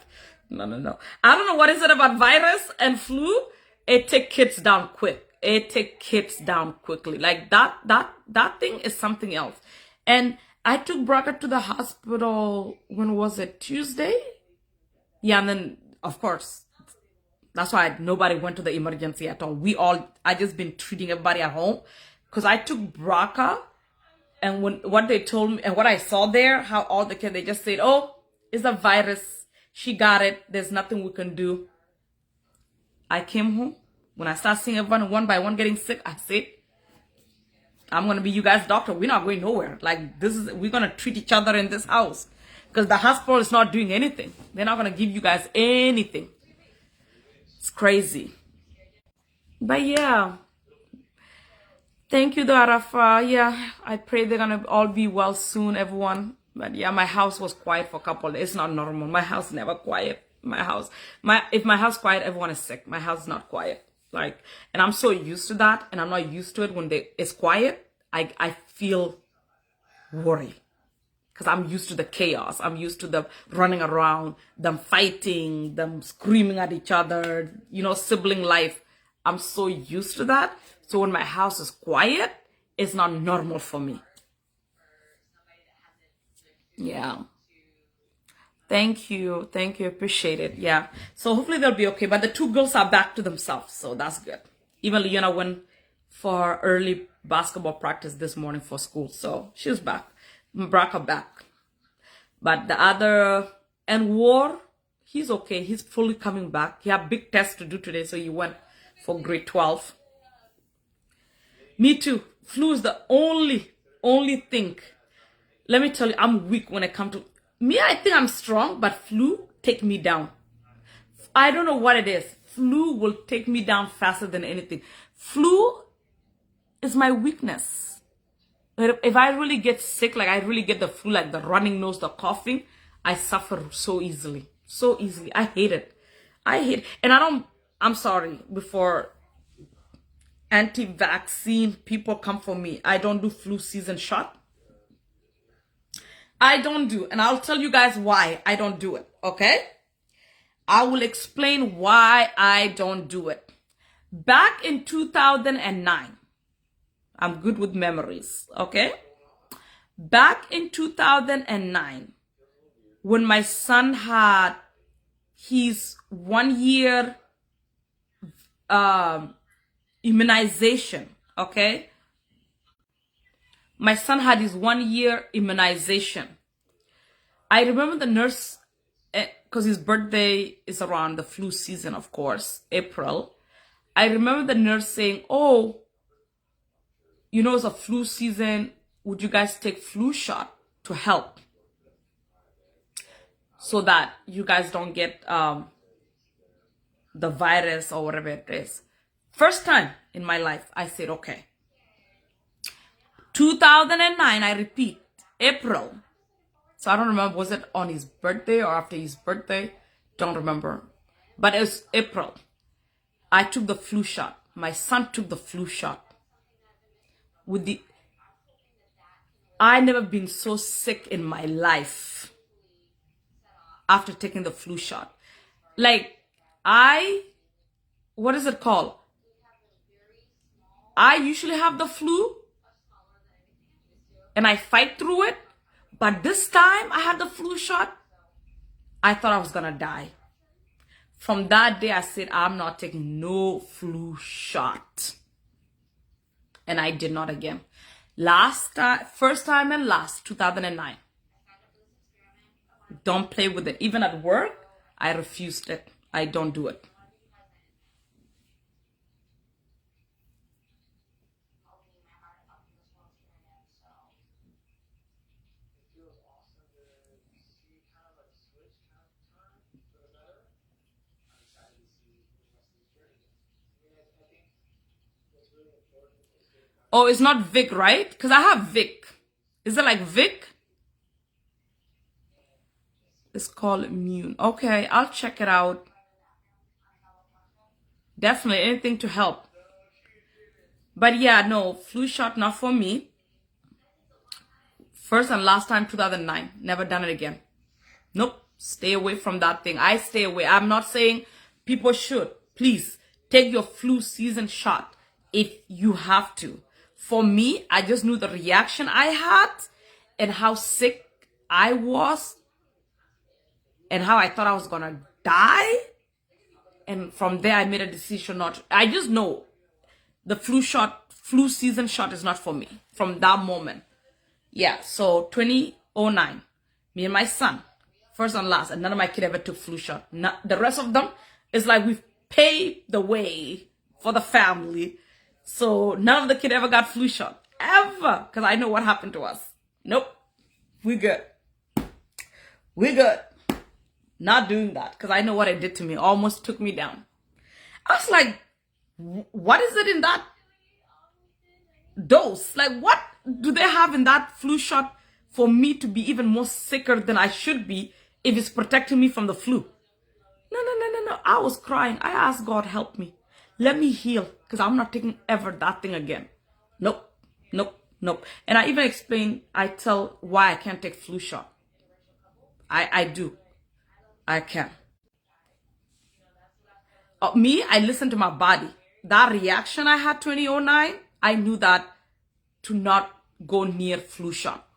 No, no, no. I don't know what is it about virus and flu. It take kids down quick. It take kids down quickly. Like that thing is something else. And I took Braga to the hospital. When was it? Tuesday? Yeah, and then of course that's why nobody went to the emergency at all. I just been treating everybody at home because I took Braca, and what they told me and what I saw there, how all the kids, they just said, oh, it's a virus. She got it. There's nothing we can do. I came home. When I start seeing everyone one by one getting sick, I said, I'm going to be you guys' doctor. We're not going nowhere. Like, we're going to treat each other in this house. Because the hospital is not doing anything. They're not going to give you guys anything. It's crazy. But yeah. Thank you, Darafa. Yeah, I pray they're going to all be well soon, everyone. But yeah, my house was quiet for a couple of days. It's not normal. My house never quiet. If my house quiet, everyone is sick. My house is not quiet. Like, and I'm so used to that, and I'm not used to it when it's quiet. I feel worried because I'm used to the chaos. I'm used to them running around, them fighting, them screaming at each other, sibling life. I'm so used to that. So when my house is quiet, it's not normal for me. Yeah. Thank you. Thank you. Appreciate it. Yeah. So hopefully they'll be okay. But the two girls are back to themselves. So that's good. Even Leona went for early basketball practice this morning for school. So she's back. Mbraka back. But the other, and War, he's okay. He's fully coming back. He had big tests to do today. So he went for grade 12. Me too. Flu is the only thing. Let me tell you, I'm weak when it comes to me. I think I'm strong, but flu take me down. I don't know what it is. Flu will take me down faster than anything. Flu is my weakness. If I really get sick, like I really get the flu, like the running nose, the coughing, I suffer so easily. So easily. I hate it. And I'm sorry, before anti-vaccine people come for me, I don't do flu season shot. I don't do, and I'll tell you guys why I don't do it, okay? I will explain why I don't do it. Back in 2009, I'm good with memories, okay? Back in 2009, when my son had his 1 year immunization, okay? My son had his 1 year immunization. I remember the nurse, because his birthday is around the flu season, of course, April. I remember the nurse saying, oh, it's a flu season. Would you guys take flu shot to help? So that you guys don't get the virus or whatever it is. First time in my life, I said, okay. 2009, I repeat, April. So I don't remember, was it on his birthday or after his birthday? Don't remember. But it was April. I took the flu shot. My son took the flu shot. I never been so sick in my life after taking the flu shot. Like, what is it called? I usually have the flu and I fight through it. But this time I had the flu shot, I thought I was going to die. From that day, I said, I'm not taking no flu shot. And I did not again. First time and last, 2009. Don't play with it. Even at work, I refused it. I don't do it. Oh, it's not Vic, right? Because I have Vic. Is it like Vic? It's called Immune. Okay, I'll check it out. Definitely anything to help. But yeah, no, flu shot, not for me. First and last time, 2009. Never done it again. Nope. Stay away from that thing. I stay away. I'm not saying people should. Please take your flu season shot if you have to. For me, I just knew the reaction I had and how sick I was and how I thought I was gonna die. And from there, I made a decision not to. I just know the flu season shot is not for me from that moment. Yeah, so 2009, me and my son, first and last, and none of my kids ever took flu shot. The rest of them is like we've paved the way for the family. So none of the kids ever got flu shot, ever, because I know what happened to us. Nope, we good. We good. Not doing that, because I know what it did to me. Almost took me down. I was like, what is it in that dose? Like, what do they have in that flu shot for me to be even more sicker than I should be if it's protecting me from the flu? No. I was crying. I asked God, help me. Let me heal, because I'm not taking ever that thing again. Nope. And I even explain, I tell why I can't take flu shot. I do. I can. I listened to my body. That reaction I had 2009, I knew that to not go near flu shot.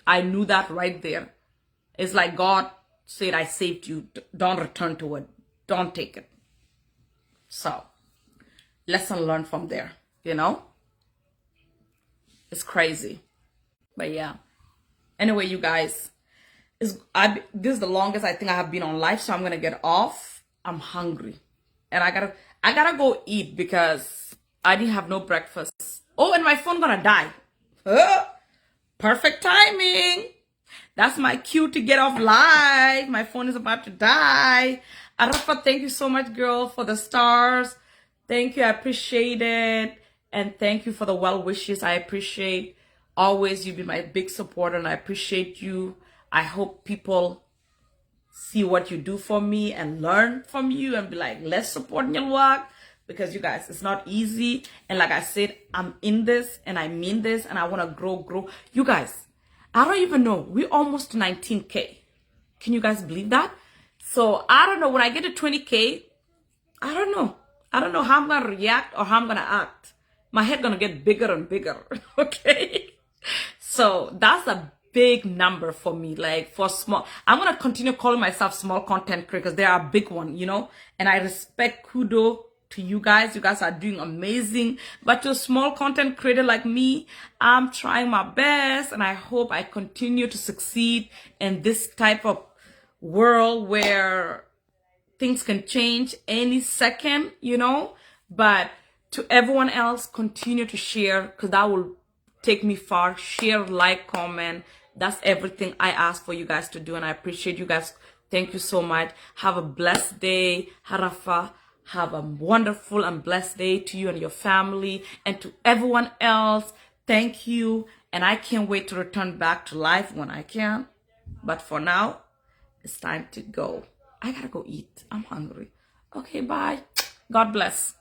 I knew that right there. It's like God said, I saved you. Don't return to it. Don't take it. So, lesson learned from there, you know? It's crazy. But yeah. Anyway, you guys, this is the longest I think I have been on live, so I'm gonna get off. I'm hungry. And I gotta go eat because I didn't have no breakfast. Oh, and my phone gonna die. Perfect timing. That's my cue to get off live. My phone is about to die. Arafa, thank you so much, girl, for the stars. Thank you. I appreciate it. And thank you for the well wishes. I appreciate always you be my big supporter, and I appreciate you. I hope people see what you do for me and learn from you and be like, let's support your work, because you guys, it's not easy. And like I said, I'm in this and I mean this, and I want to grow. You guys, I don't even know. We're almost to 19K. Can you guys believe that? So I don't know. When I get to 20K, I don't know. I don't know how I'm going to react or how I'm going to act. My head going to get bigger and bigger. Okay. So that's a big number for me. Like for small, I'm going to continue calling myself small content creators. They are a big one, you know, and I respect kudo to you guys. You guys are doing amazing. But to a small content creator like me, I'm trying my best, and I hope I continue to succeed in this type of world where things can change any second, you know. But to everyone else, continue to share, because that will take me far. Share, like, comment. That's everything I ask for you guys to do, and I appreciate you guys. Thank you so much. Have a blessed day. Harafa. Have a wonderful and blessed day to you and your family, and to everyone else. Thank you. And I can't wait to return back to life when I can. But for now, it's time to go. I gotta go eat. I'm hungry. Okay, bye. God bless.